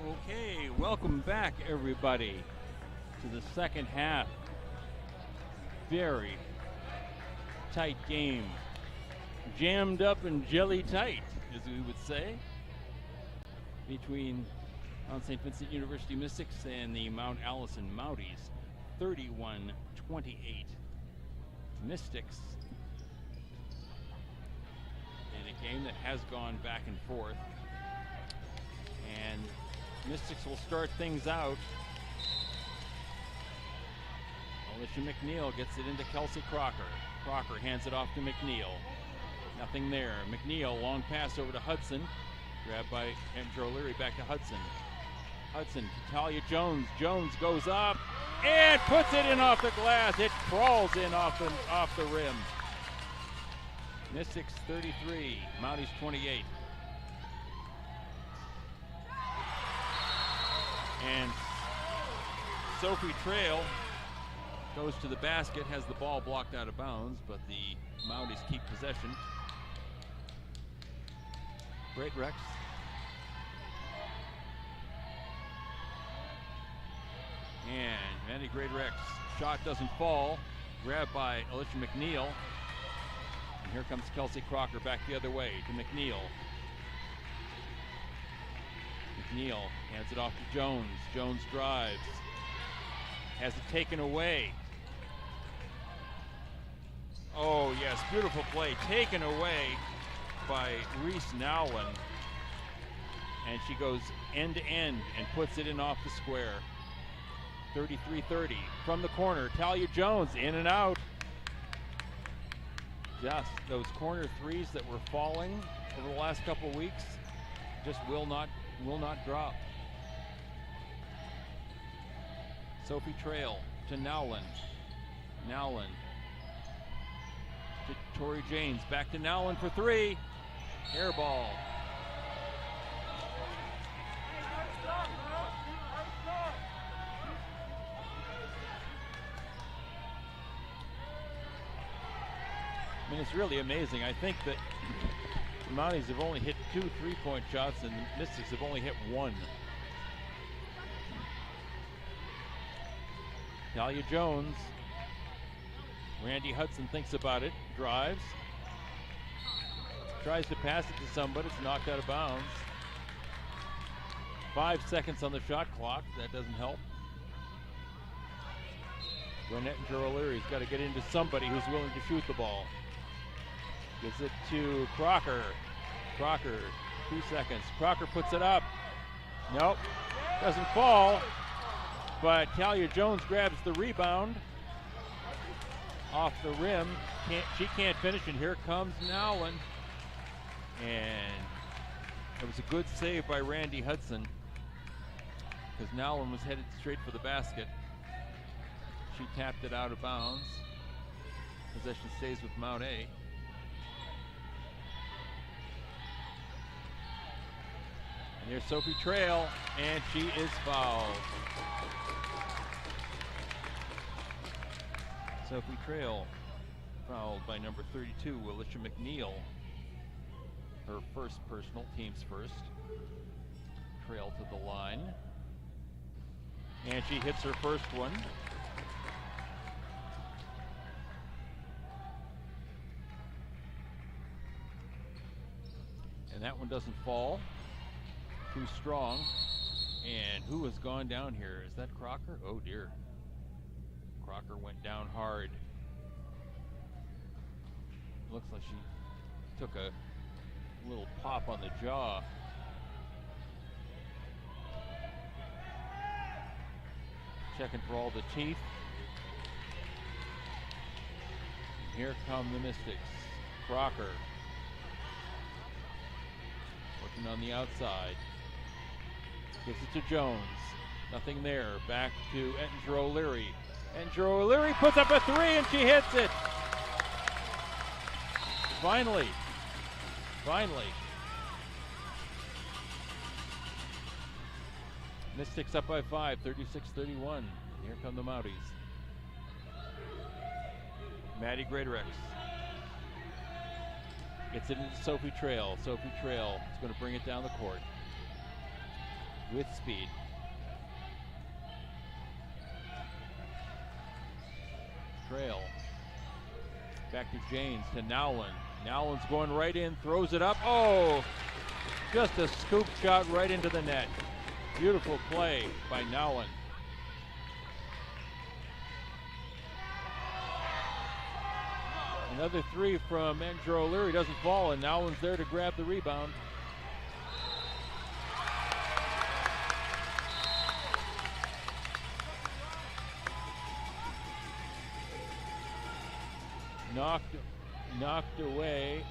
Okay, welcome back everybody to the second half. Very tight game. Jammed up and jelly tight, as we would say, between Mount St. Vincent University Mystics and the Mount Allison Mounties. 31-28 Mystics in a game that has gone back and forth. And Mystics will start things out. Alicia McNeil gets it into Kelsey Crocker. Crocker hands it off to McNeil. Nothing there. McNeil, long pass over to Hudson. Grabbed by Andrew O'Leary, back to Hudson. Hudson to Talia Jones. Jones goes up and puts it in off the glass. It crawls in off the rim. Mystics 33, Mounties 28. And Sophie Trail goes to the basket, has the ball blocked out of bounds, but the Mounties keep possession. Great Rex. And Mandy Great Rex. Shot doesn't fall. Grabbed by Alicia McNeil. And here comes Kelsey Crocker back the other way to McNeil. McNeil hands it off to Jones. Jones drives. Has it taken away. Oh yes, beautiful play. Taken away by Reese Nowlin. And she goes end to end and puts it in off the square. 33-30 from the corner. Talia Jones in and out. Just those corner threes that were falling over the last couple weeks just will not drop. Sophie Trail to Nowlin. Nowlin to Tori James. Back to Nowlin for three. Air ball. I mean, it's really amazing. I think that the Mounties have only hit 2 3-point shots and the Mystics have only hit 1. Talia Jones. Randy Hudson thinks about it, drives. Tries to pass it to somebody, it's knocked out of bounds. 5 seconds on the shot clock, that doesn't help. Gwinnett and Joe O'Leary's got to get into somebody who's willing to shoot the ball. Gives it to Crocker. Crocker, 2 seconds. Crocker puts it up. Nope, doesn't fall. But Talia Jones grabs the rebound off the rim. She can't finish, and here comes Nowlin. And it was a good save by Randy Hudson because Nowlin was headed straight for the basket. She tapped it out of bounds. Possession stays with Mount A. And here's Sophie Trail, and she is fouled. Sophie Trail fouled by number 32, Alicia McNeil. Her first personal, team's first. Trail to the line. And she hits her first one. And that one doesn't fall. Too strong. And who has gone down here? Is that Crocker? Oh dear. Crocker went down hard. Looks like she took a little pop on the jaw. Checking for all the teeth. And here come the Mystics. Crocker working on the outside. Gives it to Jones. Nothing there. Back to Ettinger O'Leary. Ettinger O'Leary puts up a three and she hits it. Finally. Mystics up by 5, 36-31. Here come the Mounties. Maddie Greatorex gets it into Sophie Trail. Sophie Trail is going to bring it down the court. with speed. Trail. Back to Janes, to Nowlin. Nowlin's going right in, throws it up. Oh, just a scoop shot right into the net. Beautiful play by Nowlin. Another three from Andrew O'Leary, doesn't fall, and Nowlin's there to grab the rebound. Knocked away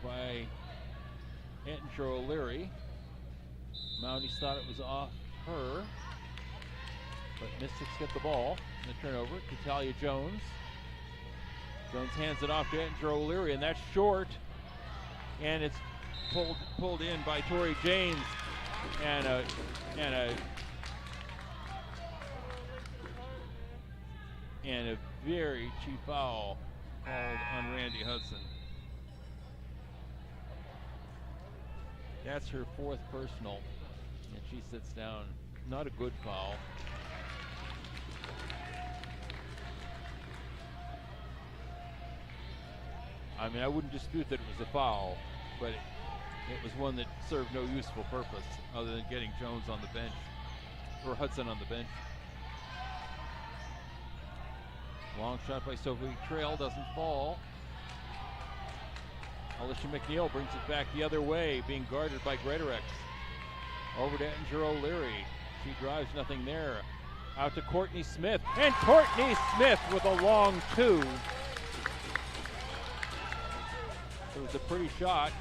by Andrew O'Leary. Mounties thought it was off her, but Mystics get the ball in the turnover. Talia Jones. Jones hands it off to Andrew O'Leary, and that's short, and it's pulled in by Tori Janes, and a very cheap foul called on Randy Hudson. That's her fourth personal, and she sits down. Not a good foul. I mean, I wouldn't dispute that it was a foul, but it was one that served no useful purpose other than getting Jones on the bench, or Hudson on the bench. Long shot by Sophie Trail, doesn't fall. Alicia McNeil brings it back the other way, being guarded by Greatorex. Over to Andrew O'Leary. She drives, nothing there. Out to Courtney Smith, and Courtney Smith with a long two. It was a pretty shot.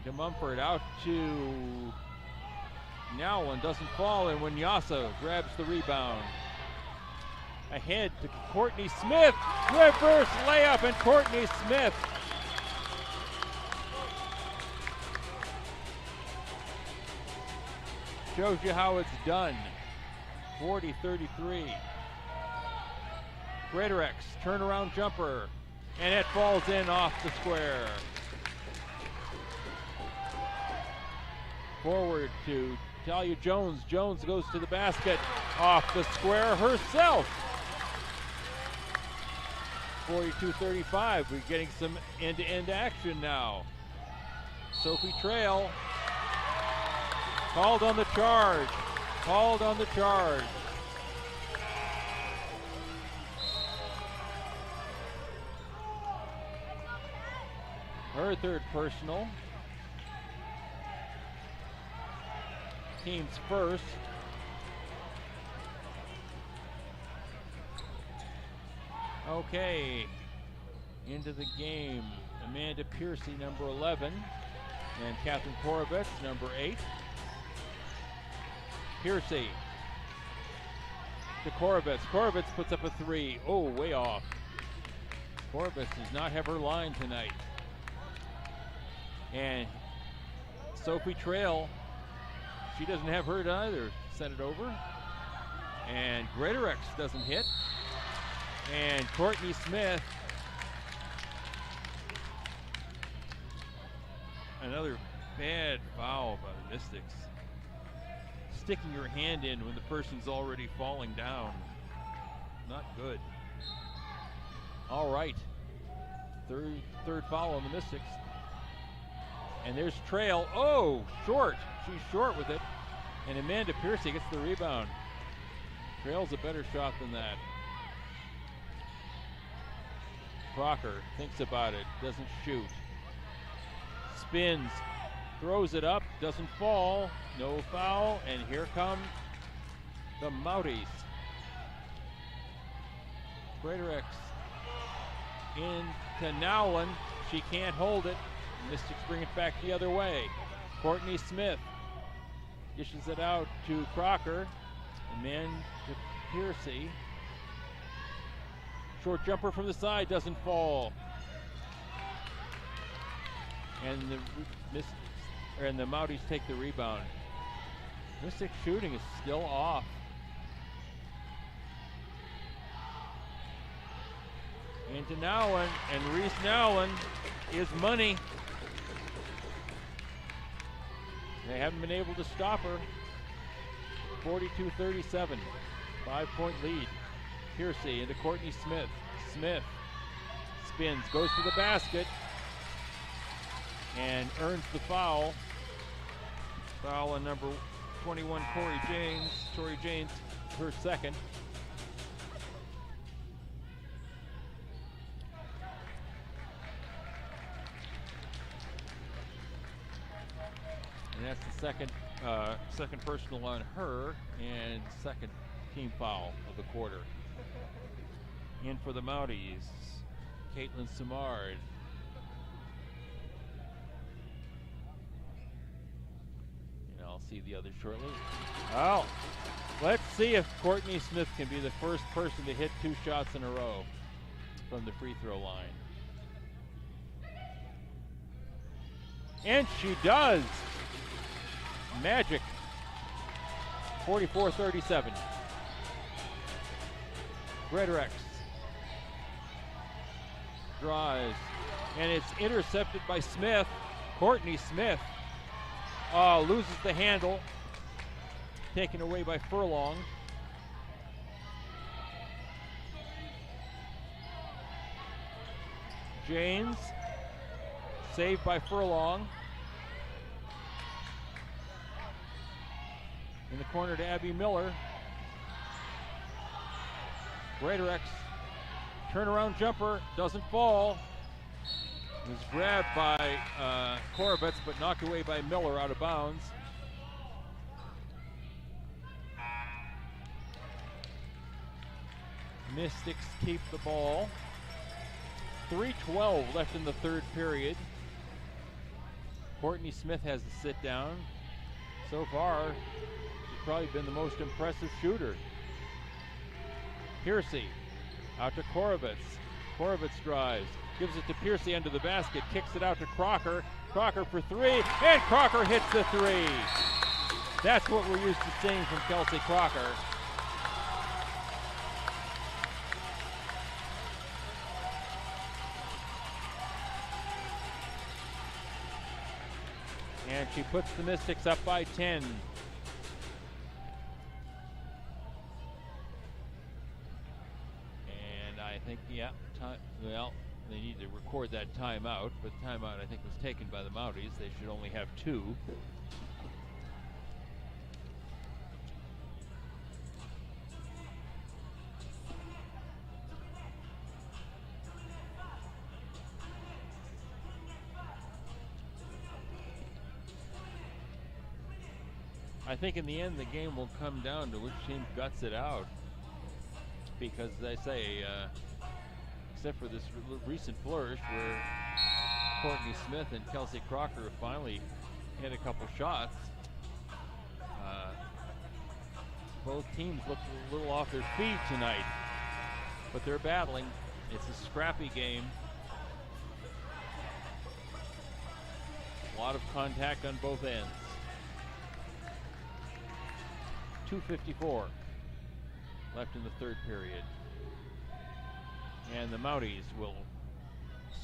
To Mumford, out to Nowlin, doesn't fall, and Winyasa grabs the rebound. Ahead to Courtney Smith, reverse layup, and Courtney Smith shows you how it's done. 40-33. Greatorex, turnaround jumper, and it falls in off the square. Forward to Talia Jones. Jones goes to the basket, off the square herself. 42-35. We're getting some end-to-end action now. Sophie Trail called on the charge. Called on the charge. Her third personal. Team's first. Okay, into the game. Amanda Piercy, number 11, and Catherine Korovitz, number 8. Piercy to Korovitz. Korovitz puts up a three. Oh, way off. Korovitz does not have her line tonight. And Sophie Trail, she doesn't have her either. Sent it over. And Greatorex doesn't hit. And Courtney Smith, another bad foul by the Mystics. Sticking your hand in when the person's already falling down. Not good. All right. Third foul on the Mystics. And there's Trail. Oh, short. She's short with it. And Amanda Piercy gets the rebound. Trail's a better shot than that. Crocker thinks about it, doesn't shoot. Spins, throws it up, doesn't fall, no foul, and here come the Mounties. Greatorex into Nowlin, she can't hold it. Mystics bring it back the other way. Courtney Smith dishes it out to Crocker, and then to Piercy. Short jumper from the side, doesn't fall. And the Mounties take the rebound. Mystic shooting is still off. Into Nowlin, and Reese Nowlin is money. They haven't been able to stop her. 42-37, 5-point lead. Piercy into Courtney Smith. Smith spins, goes to the basket, and earns the foul. Foul on number 21, Tori James. Tori James, her second. And that's the second personal on her and second team foul of the quarter. In for the Mounties, Caitlin Simard. And I'll see the others shortly. Oh, let's see if Courtney Smith can be the first person to hit 2 shots in a row from the free throw line. And she does. Magic. 44-37. Greatorex drives, and it's intercepted by Smith. Courtney Smith loses the handle, taken away by Furlong. James, saved by Furlong. In the corner to Abby Miller. Greatorex, turnaround jumper, doesn't fall. It was grabbed by Korovitz, but knocked away by Miller out of bounds. Mystics keep the ball. 3:12 left in the third period. Courtney Smith has to sit down. So far, she's probably been the most impressive shooter. Piercy out to Korovitz. Korovitz drives, gives it to Piercy under the basket, kicks it out to Crocker. Crocker for 3, and Crocker hits the 3. That's what we're used to seeing from Kelsey Crocker. And she puts the Mystics up by 10. I think, well, they need to record that timeout, but the timeout I think was taken by the Mounties. They should only have 2. I think in the end the game will come down to which team guts it out. Because they say, except for this recent flourish where Courtney Smith and Kelsey Crocker have finally hit a couple shots, both teams look a little off their feet tonight, but they're battling. It's a scrappy game. A lot of contact on both ends. 2:54 left in the third period. And the Mounties will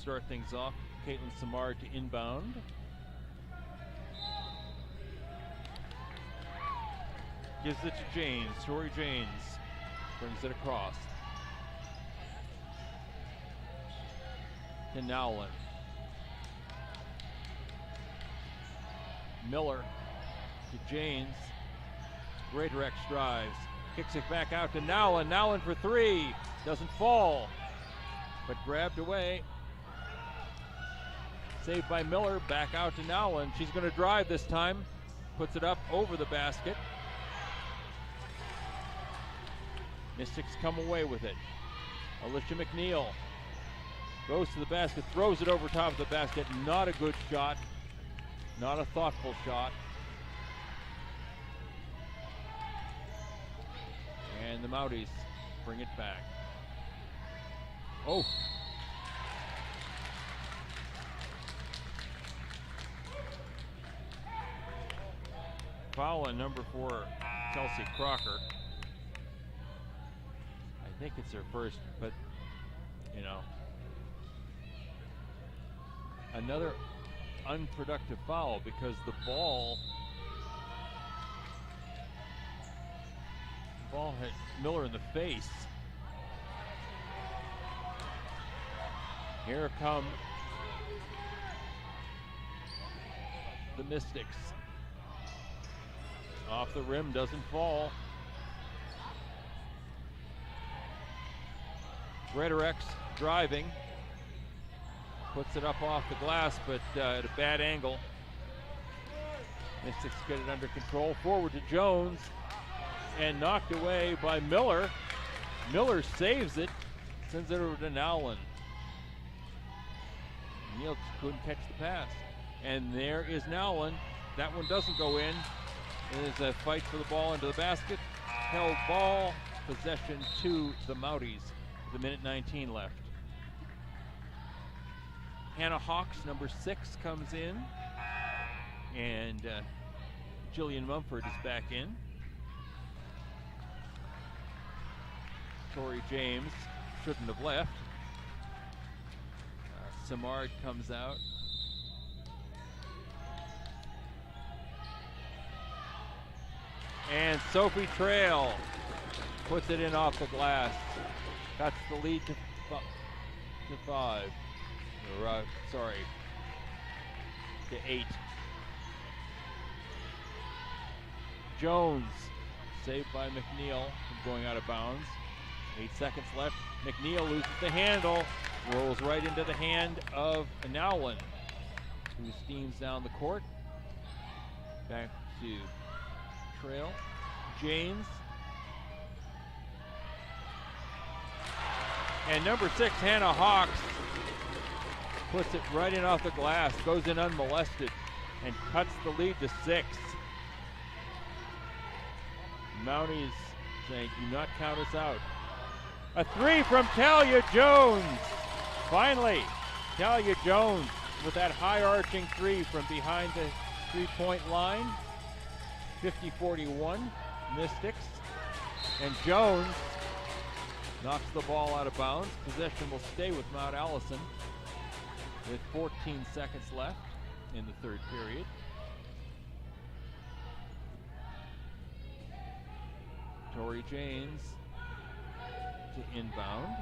start things off. Caitlin Simard to inbound. Gives it to James. Tori James brings it across. To Nowlin. Miller to James. Greatorex drives. Kicks it back out to Nowlin. Nowlin for 3. Doesn't fall, but grabbed away. Saved by Miller. Back out to Nowlin. She's going to drive this time. Puts it up over the basket. Mystics come away with it. Alicia McNeil goes to the basket, throws it over top of the basket. Not a good shot. Not a thoughtful shot. And the Mounties bring it back. Oh. Foul on number 4, Kelsey Crocker. I think it's her first, but, you know. Another unproductive foul because the ball Ball hit Miller in the face. Here come the Mystics. Off the rim, doesn't fall. Greatorex driving. Puts it up off the glass, but at a bad angle. Mystics get it under control. Forward to Jones. And knocked away by Miller. Miller saves it. Sends it over to Nowlin. Neal couldn't catch the pass. And there is Nowlin. That one doesn't go in. There's a fight for the ball into the basket. Held ball. Possession to the Mounties with 1:19 left. Hannah Hawks, number 6, comes in. And Jillian Mumford is back in. Tori James shouldn't have left. Samard comes out. And Sophie Trail puts it in off the glass. Cuts the lead to 5. Or, to 8. Jones, saved by McNeil from going out of bounds. 8 seconds left. McNeil loses the handle, rolls right into the hand of Nowlin, who steams down the court. Back to Trail. James. And number 6, Hannah Hawks, puts it right in off the glass, goes in unmolested, and cuts the lead to 6. Mounties saying, do not count us out. A 3 from Talia Jones. Finally, Talia Jones with that high arching 3 from behind the 3-point line. 50-41, Mystics. And Jones knocks the ball out of bounds. Possession will stay with Mount Allison with 14 seconds left in the third period. Tori James to inbound.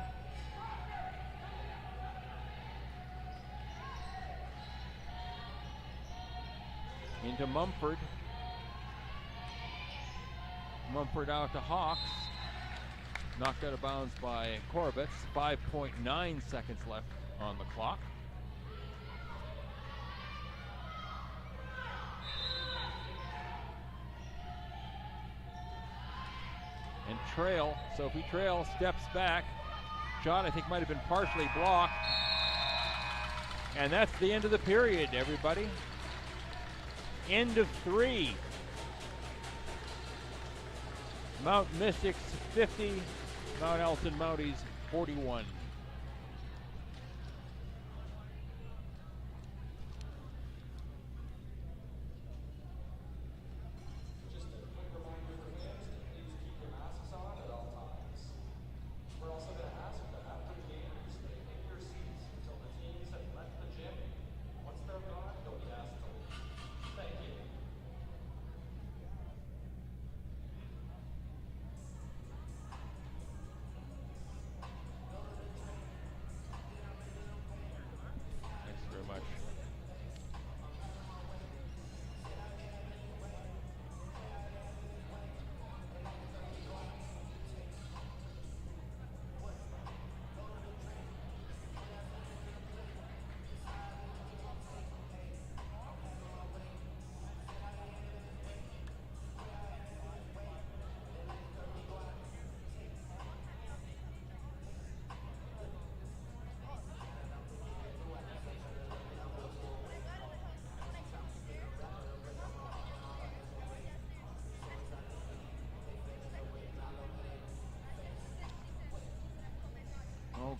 Into Mumford. Mumford out to Hawks. Knocked out of bounds by Korovitz. 5.9 seconds left on the clock. And Trail, Sophie Trail steps back. Shot I think might have been partially blocked. And that's the end of the period, everybody. End of 3. Mount Mystics 50, Mount Allison Mounties 41.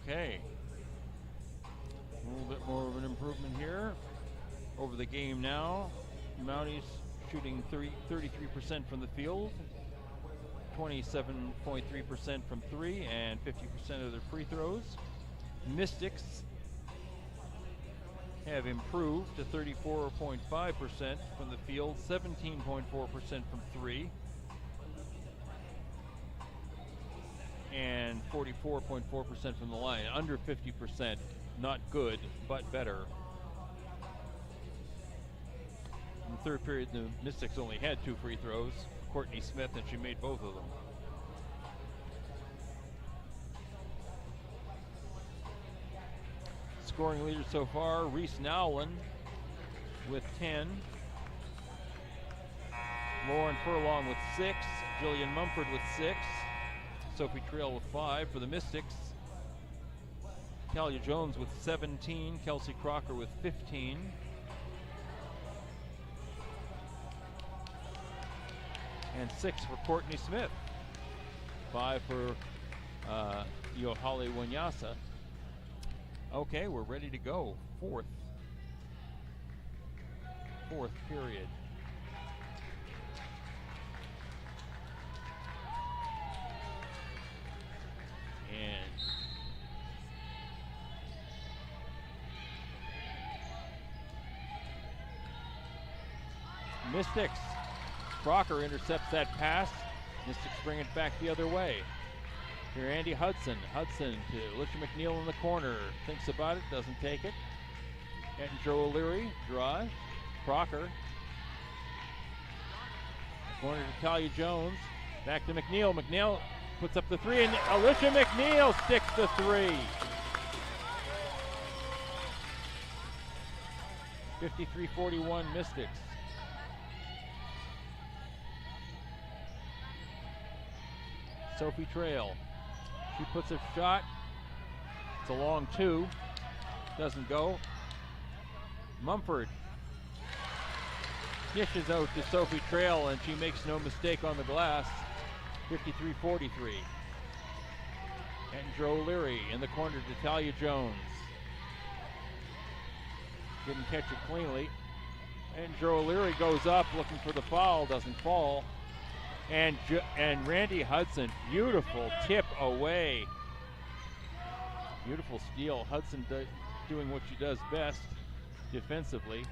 Okay, a little bit more of an improvement here over the game now. Mounties shooting 33% from the field, 27.3% from 3, and 50% of their free throws. Mystics have improved to 34.5% from the field, 17.4% from 3. and 44.4% from the line. Under 50%, not good, but better. In the third period, the Mystics only had 2 free throws. Courtney Smith, and she made both of them. Scoring leaders so far, Reese Nowlin with 10. Lauren Furlong with 6. Jillian Mumford with 6. Sophie Trail with 5 for the Mystics. Talia Jones with 17. Kelsey Crocker with 15. And 6 for Courtney Smith. 5 for Yohali Wanyasa. Okay, we're ready to go. Fourth period. And Mystics. Crocker intercepts that pass. Mystics bring it back the other way. Here, Andy Hudson. Hudson to Alicia McNeil in the corner. Thinks about it, doesn't take it. And Joe O'Leary, drive. Crocker. Corner to Talia Jones. Back to McNeil. McNeil puts up the 3, and Alicia McNeil sticks the 3. 53-41 Mystics. Sophie Trail. She puts a shot. It's a long 2. Doesn't go. Mumford dishes out to Sophie Trail, and she makes no mistake on the glass. 53-43. And Joe O'Leary in the corner to Talia Jones. Didn't catch it cleanly. And Joe O'Leary goes up looking for the foul, doesn't fall. And Randy Hudson, beautiful tip away. Beautiful steal. Hudson doing what she does best defensively.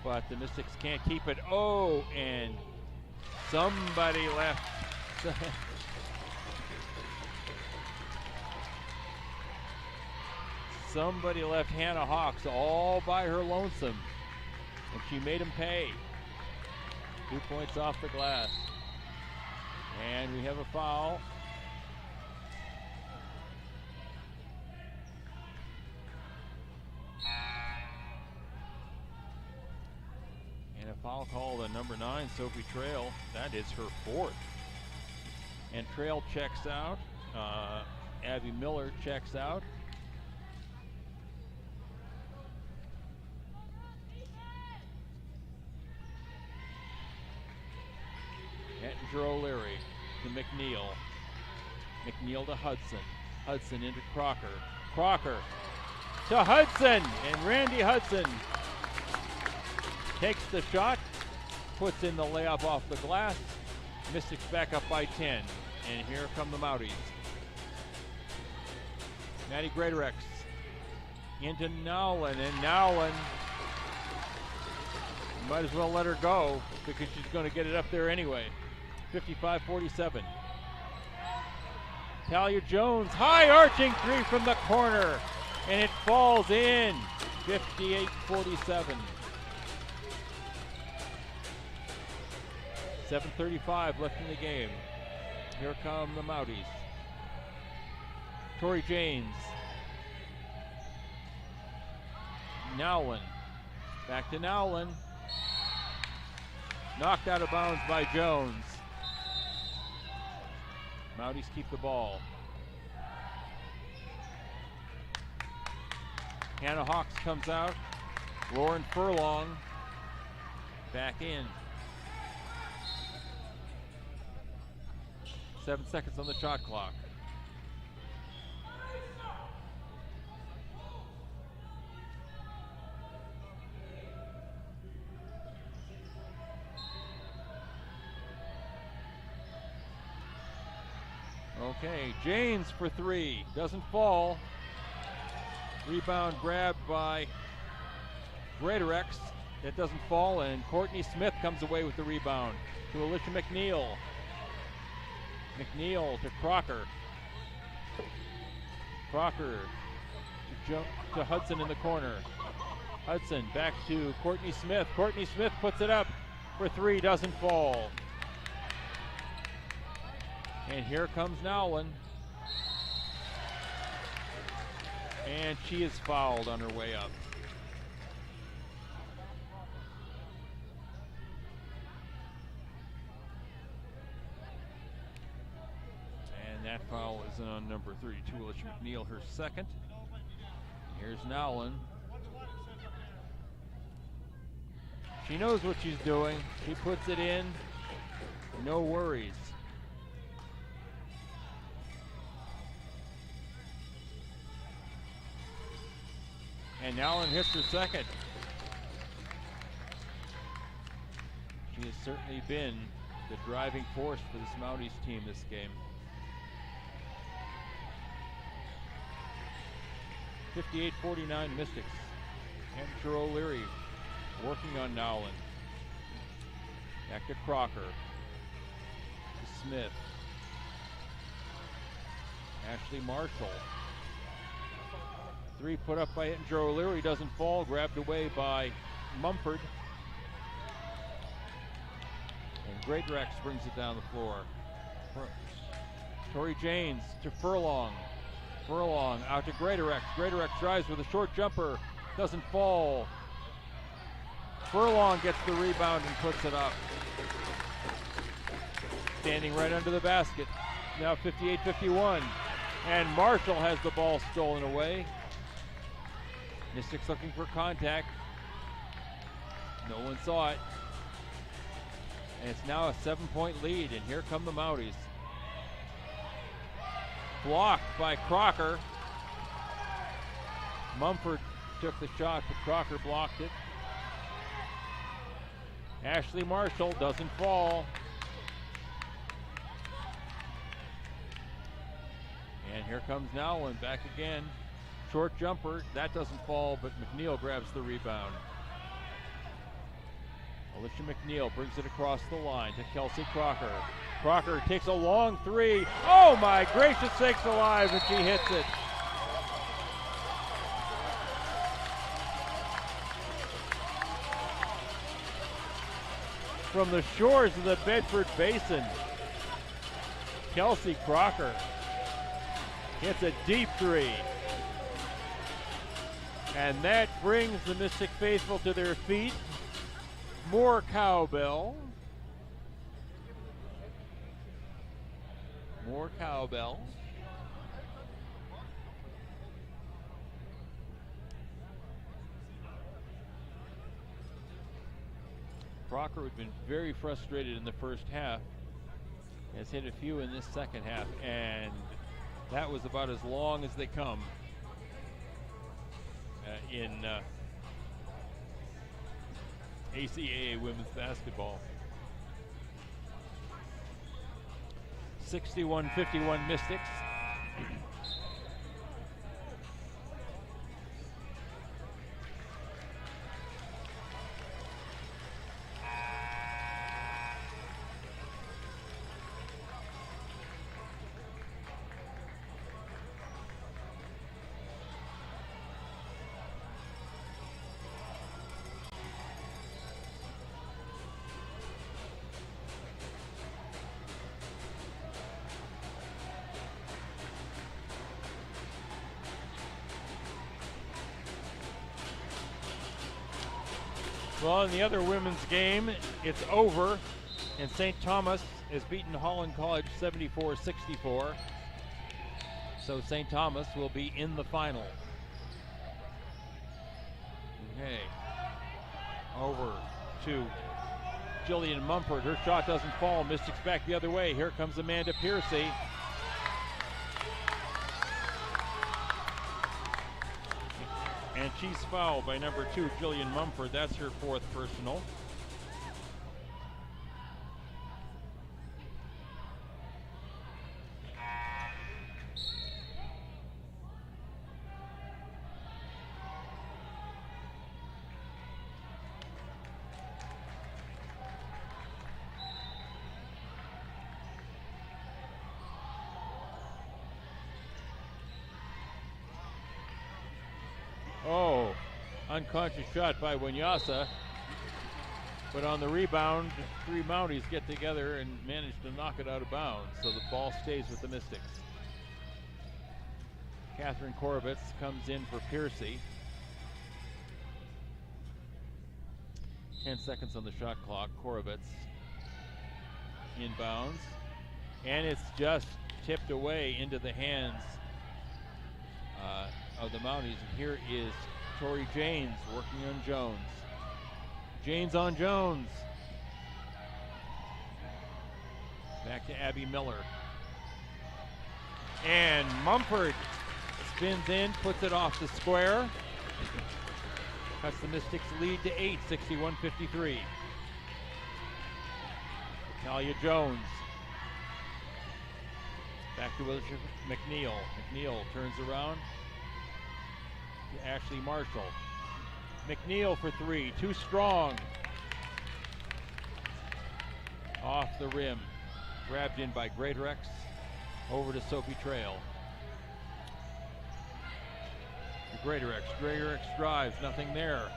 But the Mystics can't keep it. Oh, and somebody left. Somebody left Hannah Hawks all by her lonesome. And she made him pay. 2 points off the glass. And we have a foul. And a foul called on number 9, Sophie Trail. That is her 4th. And Trail checks out. Abby Miller checks out. Ettinger O'Leary to McNeil. McNeil to Hudson. Hudson into Crocker. Crocker to Hudson, and Randy Hudson takes the shot, puts in the layup off the glass. Mystics back up by 10, and here come the Mounties. Maddie Greatorex into Nowlin, and Nowlin, might as well let her go because she's going to get it up there anyway. 55-47. Talia Jones, high arching 3 from the corner, and it falls in. 58-47. 7:35 left in the game. Here come the Mounties. Tori James. Nowlin. Back to Nowlin. Knocked out of bounds by Jones. Mounties keep the ball. Hannah Hawks comes out. Lauren Furlong back in. 7 seconds on the shot clock. Okay, James for 3, doesn't fall. Rebound grabbed by Greatorex, that doesn't fall, and Courtney Smith comes away with the rebound to Alicia McNeil. McNeil to Crocker. Crocker to jump to Hudson in the corner. Hudson back to Courtney Smith. Courtney Smith puts it up for three, doesn't fall. And here comes Nowlin. And she is fouled on her way up. And that foul is on number 32, Alicia McNeil, her second. Here's Nowlin. She knows what she's doing. She puts it in. No worries. And Nowlin hits her second. She has certainly been the driving force for this Mounties team this game. 58-49 Mystics. Andrew O'Leary working on Nowlin. Back to Crocker. To Smith. Ashley Marshall. Three put up by Andrew O'Leary, doesn't fall, grabbed away by Mumford. And Greatrex brings it down the floor. Tori Janes to Furlong. Furlong out to Greatrex. Greatrex drives with a short jumper, doesn't fall. Furlong gets the rebound and puts it up. Standing right under the basket. Now 58-51. And Marshall has the ball stolen away. Mystics looking for contact. No one saw it. And it's now a 7-point lead, and here come the Mounties. Blocked by Crocker. Mumford took the shot, but Crocker blocked it. Ashley Marshall doesn't fall. And here comes Nowlin back again. Short jumper, that doesn't fall, but McNeil grabs the rebound. Alicia McNeil brings it across the line to Kelsey Crocker. Crocker takes a long three. Oh my gracious sakes alive, and she hits it. From the shores of the Bedford Basin, Kelsey Crocker hits a deep three. And that brings the Mystic faithful to their feet. More cowbell. More cowbell. Crocker had been very frustrated in the first half. Has hit a few in this second half, and that was about as long as they come in ACAA women's basketball. 61-51 Mystics. Well, in the other women's game, it's over, and St. Thomas has beaten Holland College 74-64. So St. Thomas will be in the final. Okay. Over to Jillian Mumford. Her shot doesn't fall. Mystics back the other way. Here comes Amanda Piercy. And she's fouled by number 2, Jillian Mumford. That's her 4th personal. Oh, unconscious shot by Winyasa. But on the rebound, three Mounties get together and manage to knock it out of bounds. So the ball stays with the Mystics. Catherine Korovitz comes in for Piercy. 10 seconds on the shot clock. Korovitz inbounds. And it's just tipped away into the hands of the Mounties. And here is Tori Janes working on Jones. Janes on Jones. Back to Abby Miller. And Mumford spins in, puts it off the square. Cuts the Mystics lead to 8, 61-53. Talia Jones. Back to Wilshire McNeil. McNeil turns around to Ashley Marshall. McNeil for three, too strong. Off the rim, grabbed in by Greatorex. Over to Sophie Trail. Greatorex drives, nothing there.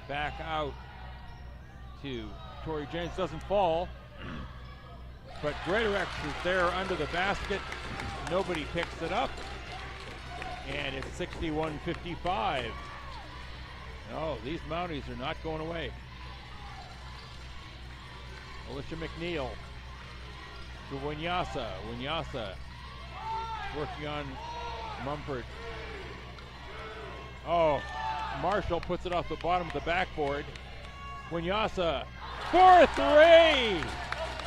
Back out to Tori James, doesn't fall. But Greatorex is there under the basket. Nobody picks it up. And it's 61-55. No, these Mounties are not going away. Alicia McNeil to Winyasa. Winyasa working on Mumford. Oh, Marshall puts it off the bottom of the backboard. Winyasa for three!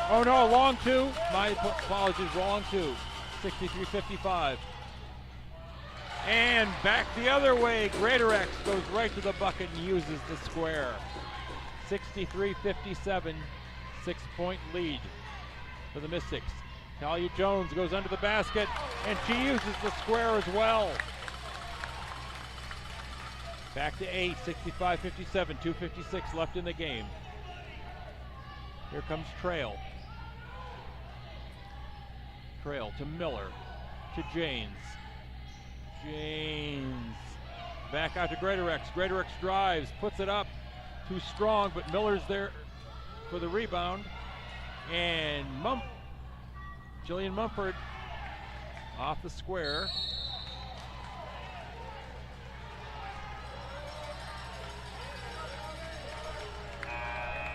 Oh no, long two. My apologies, wrong two. 63-55. And back the other way, Greatorex goes right to the bucket and uses the square. 63-57, 6-point lead for the Mystics. Talia Jones goes under the basket, and she uses the square as well. Back to 8, 65-57, 2:56 left in the game. Here comes Trail. Trail to Miller, to Janes. James back out to Greatorex. Greatorex drives, puts it up, too strong, but Miller's there for the rebound. And Jillian Mumford off the square.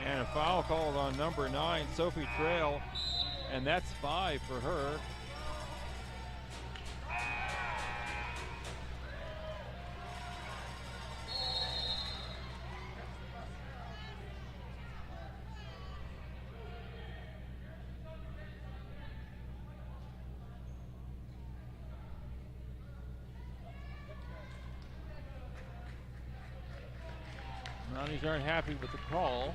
And a foul called on number 9, Sophie Trail, and that's 5 for her. Mounties aren't happy with the call.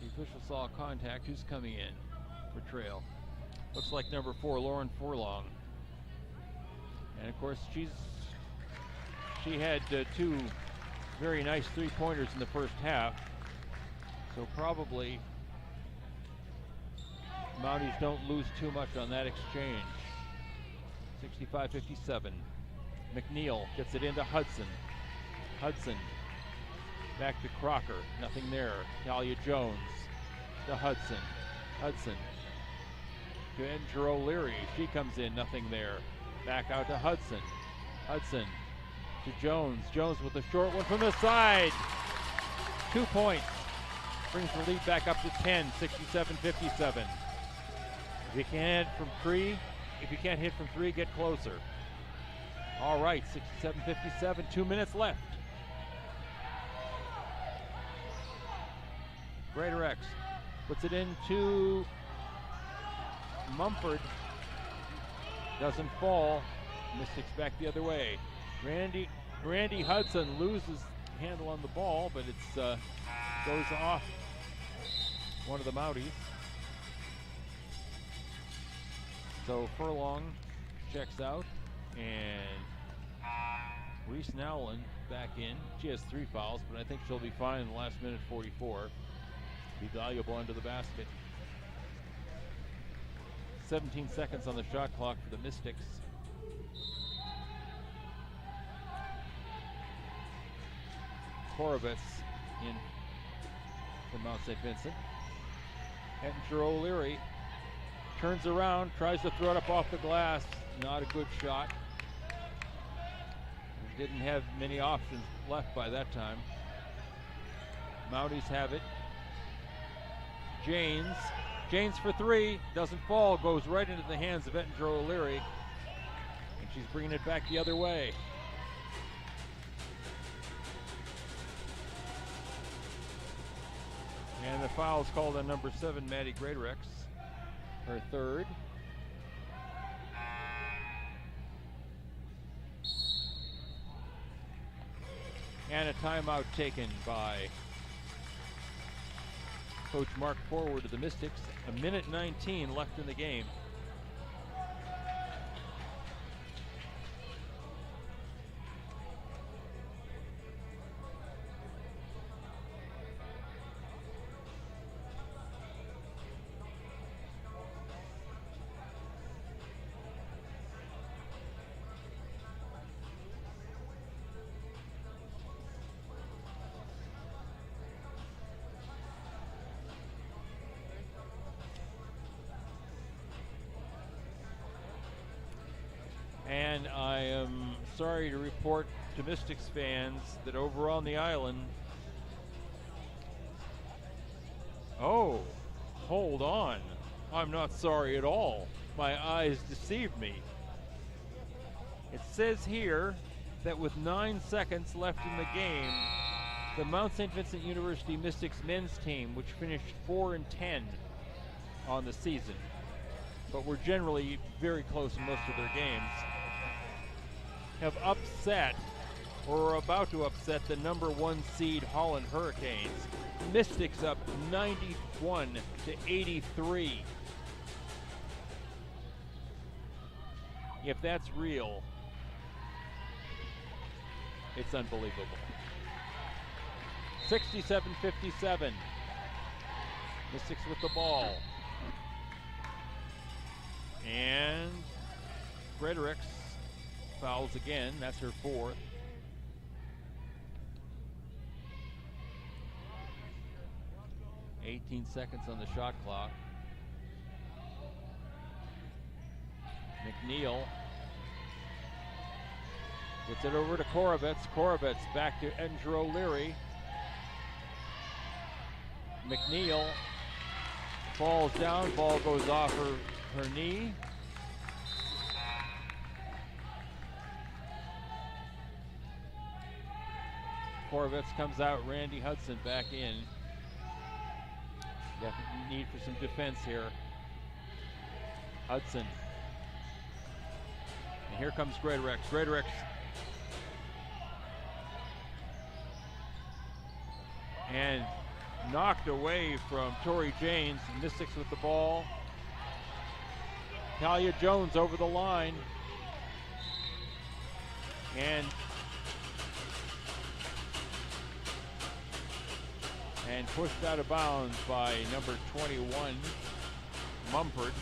The official saw contact. Who's coming in for Trail? Looks like number 4, Lauren Forlong. And of course, she had 2 very nice three-pointers in the first half. So probably Mounties don't lose too much on that exchange. 65-57. McNeil gets it into Hudson. Hudson back to Crocker. Nothing there. Talia Jones to Hudson. Hudson to Andrew O'Leary. She comes in. Nothing there. Back out to Hudson. Hudson to Jones. Jones with a short one from the side. 2 points. Brings the lead back up to 10. 67-57. If you can't hit from three, get closer. All right, 67-57, 2 minutes left. Greatorex puts it into Mumford. Doesn't fall. Mystics back the other way. Randy Hudson loses handle on the ball, but it's goes off one of the Mounties. So Furlong checks out, and Reese Nowlin back in. She has 3 fouls, but I think she'll be fine in the last minute 44. Be valuable under the basket. 17 seconds on the shot clock for the Mystics. Korovitz in from Mount St. Vincent. Ettinger O'Leary turns around, tries to throw it up off the glass. Not a good shot. Didn't have many options left by that time. Mounties have it. Janes for three, doesn't fall, goes right into the hands of Ettinger O'Leary. And she's bringing it back the other way. And the foul is called on number 7, Maddie Greatorex, her third. And a timeout taken by Coach Mark Forward of the Mystics. A minute 19 left in the game. And I am sorry to report to Mystics fans that over on the island, oh, hold on. I'm not sorry at all. My eyes deceived me. It says here that with 9 seconds left in the game, the Mount St. Vincent University Mystics men's team, which finished 4-10 on the season, but were generally very close in most of their games, have upset or are about to upset the number 1 seed Holland Hurricanes. Mystics up 91-83. If that's real, it's unbelievable. 67-57. Mystics with the ball. And Greatorex fouls again. That's her fourth. "18 seconds on the shot clock. McNeil gets it over to Korovitz. Korovitz back to Ettinger O'Leary. McNeil falls down. Ball goes off her knee. Korovitz comes out. Randy Hudson back in. Definitely need for some defense here. Hudson. And here comes Greatorex. Greatorex and knocked away from Tori Janes. Mystics with the ball. Talia Jones over the line. And pushed out of bounds by number 21, Mumford,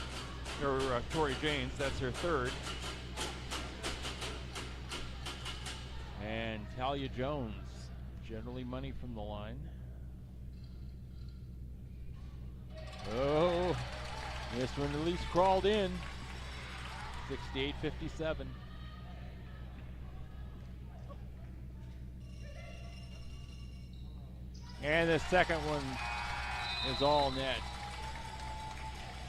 or Tori Janes. That's her third. And Talia Jones, generally money from the line. Oh, this one at least crawled in. 68-57. And the second one is all net.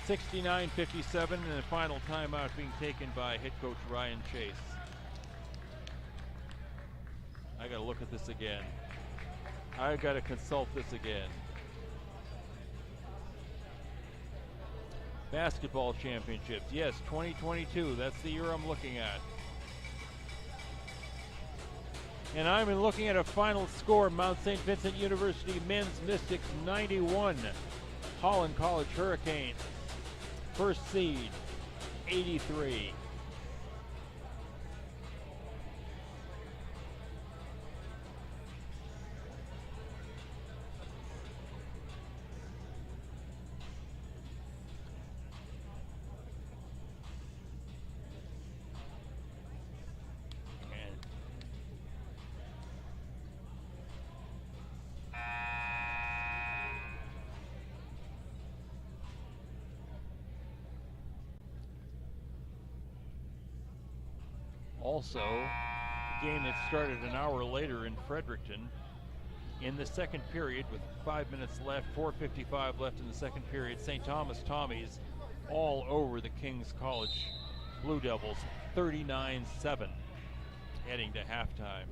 69-57, and the final timeout being taken by head coach Ryan Chase. I gotta look at this again. I gotta consult this again. Basketball championships, yes, 2022, that's the year I'm looking at. And I'm looking at a final score: Mount St. Vincent University men's Mystics 91, Holland College Hurricanes, first seed 83. Also, a game that started an hour later in Fredericton. In the second period, with 5 minutes left, 4:55 left in the second period, St. Thomas Tommies all over the King's College Blue Devils, 39-7, heading to halftime.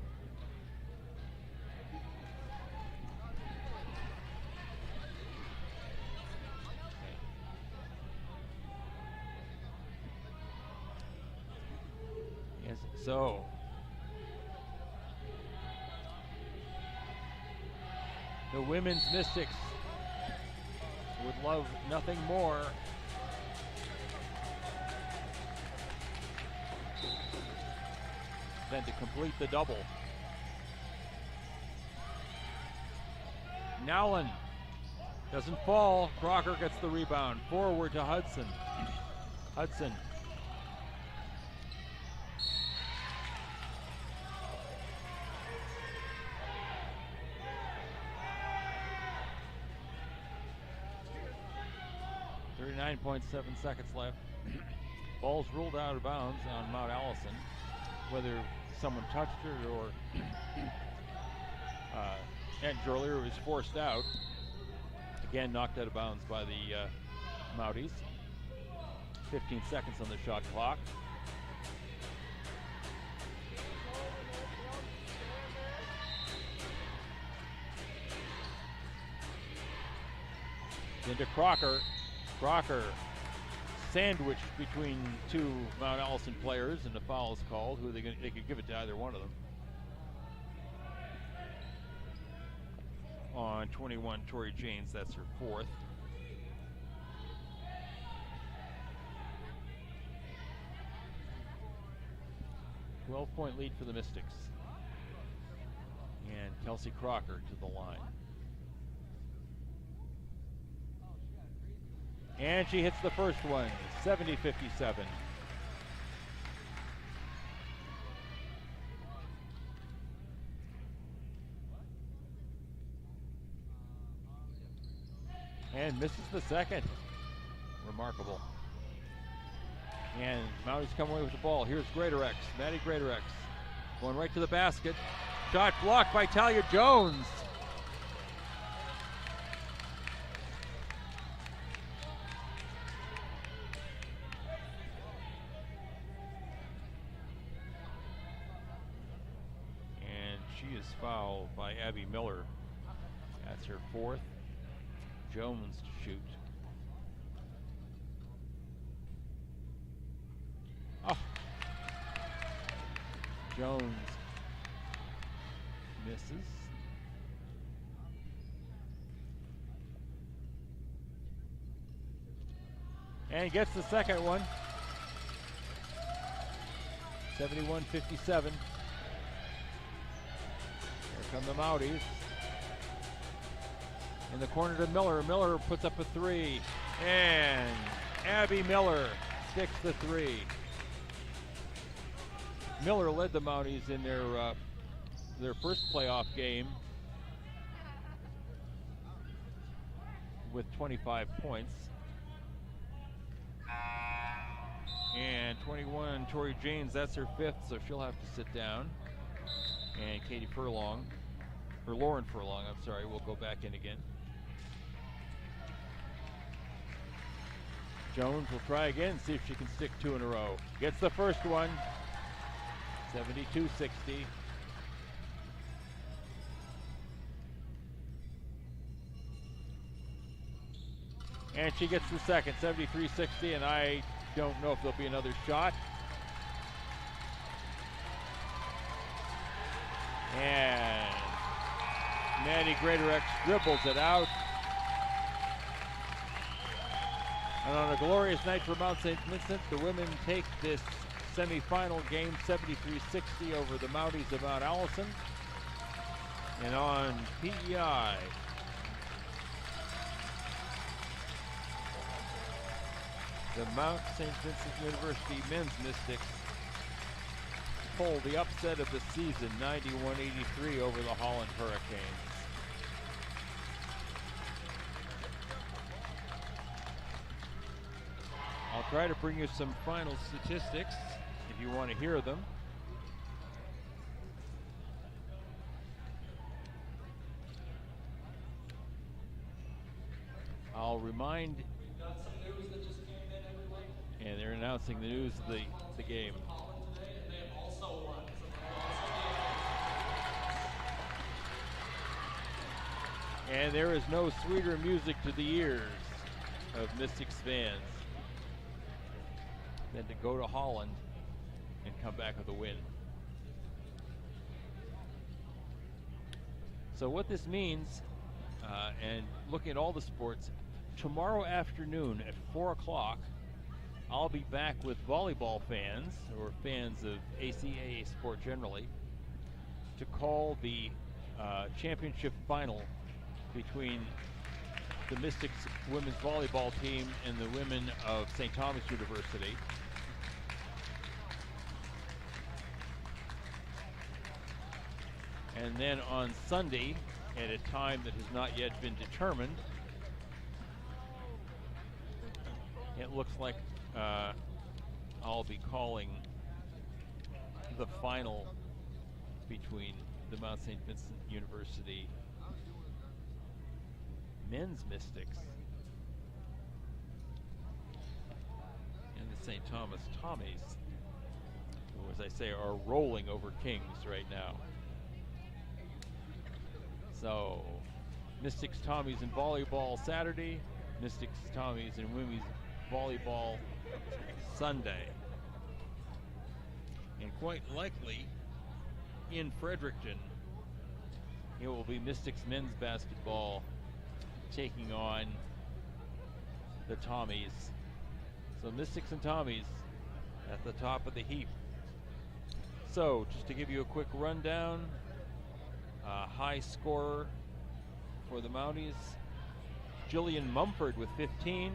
Yes, so the women's Mystics would love nothing more than to complete the double. Nowlin doesn't fall. Crocker gets the rebound. Forward to Hudson. Hudson. .7 seconds left. Ball's ruled out of bounds on Mount Allison. Whether someone touched it or Edge earlier was forced out. Again, knocked out of bounds by the Mounties. 15 seconds on the shot clock. Into Crocker. Crocker sandwiched between two Mount Allison players, and the foul is called. They could give it to either one of them. On 21, Tori Janes, that's her fourth. A 12-point lead for the Mystics. And Kelsey Crocker to the line. And she hits the first one, 70-57. And misses the second. Remarkable. And Mounties come away with the ball. Here's Greatorex, Maddie Greatorex. Going right to the basket. Shot blocked by Talia Jones. Fouled by Abby Miller. That's her fourth. Jones to shoot. Oh. Jones misses. And gets the second one. 71-57. Come the Mounties. In the corner to Miller. Miller puts up a three. And Abby Miller sticks the three. Miller led the Mounties in their first playoff game with 25 points. And 21, Tori Janes, that's her fifth, so she'll have to sit down. And Katie Furlong, or Lauren Furlong, I'm sorry, will go back in again. Jones will try again, see if she can stick two in a row. Gets the first one, 72-60. And she gets the second, 73-60, and I don't know if there'll be another shot. And Maddie Greatorex dribbles it out. And on a glorious night for Mount St. Vincent, the women take this semifinal game 73-60 over the Mounties of Mount Allison. And on PEI, the Mount St. Vincent University men's Mystics pulled the upset of the season, 91-83 over the Holland Hurricanes. I'll try to bring you some final statistics if you want to hear them. I'll remind, and they're announcing the news of the game. And there is no sweeter music to the ears of Mystics fans than to go to Holland and come back with a win. So what this means, and looking at all the sports, tomorrow afternoon at 4 o'clock, I'll be back with volleyball fans, or fans of ACAA sport generally, to call the championship final between the Mystics women's volleyball team and the women of St. Thomas University. And then on Sunday, at a time that has not yet been determined, it looks like I'll be calling the final between the Mount St. Vincent University men's Mystics and the St. Thomas Tommies, who, as I say, are rolling over Kings right now. So, Mystics Tommies in volleyball Saturday, Mystics Tommies in women's volleyball Sunday. And quite likely, in Fredericton, it will be Mystics men's basketball taking on the Tommies. So Mystics and Tommies at the top of the heap. So, just to give you a quick rundown, high scorer for the Mounties, Jillian Mumford with 15,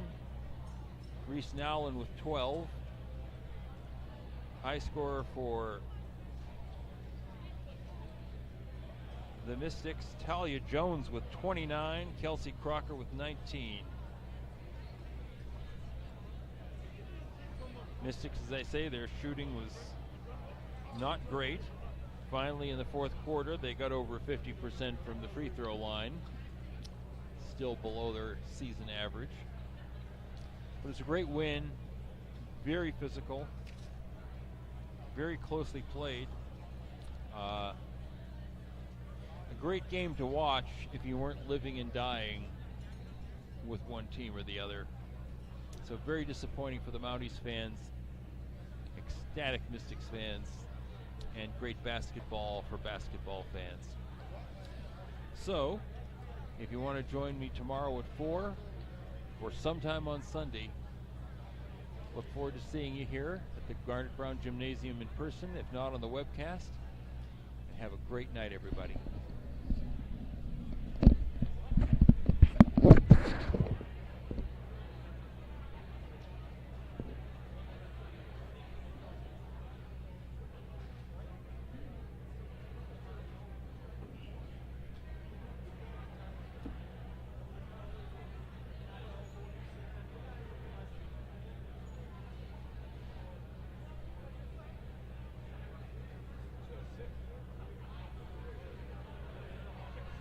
Reese Nowlin with 12. High scorer for the Mystics, Talia Jones with 29, Kelsey Crocker with 19. Mystics, as I say, their shooting was not great. Finally, in the fourth quarter, they got over 50% from the free throw line. Still below their season average. But it's a great win, very physical, very closely played. A great game to watch if you weren't living and dying with one team or the other. So very disappointing for the Mounties fans, ecstatic Mystics fans, and great basketball for basketball fans. So, if you want to join me tomorrow at 4 or sometime on Sunday, look forward to seeing you here at the Garnet Brown Gymnasium in person, if not on the webcast. And have a great night, everybody.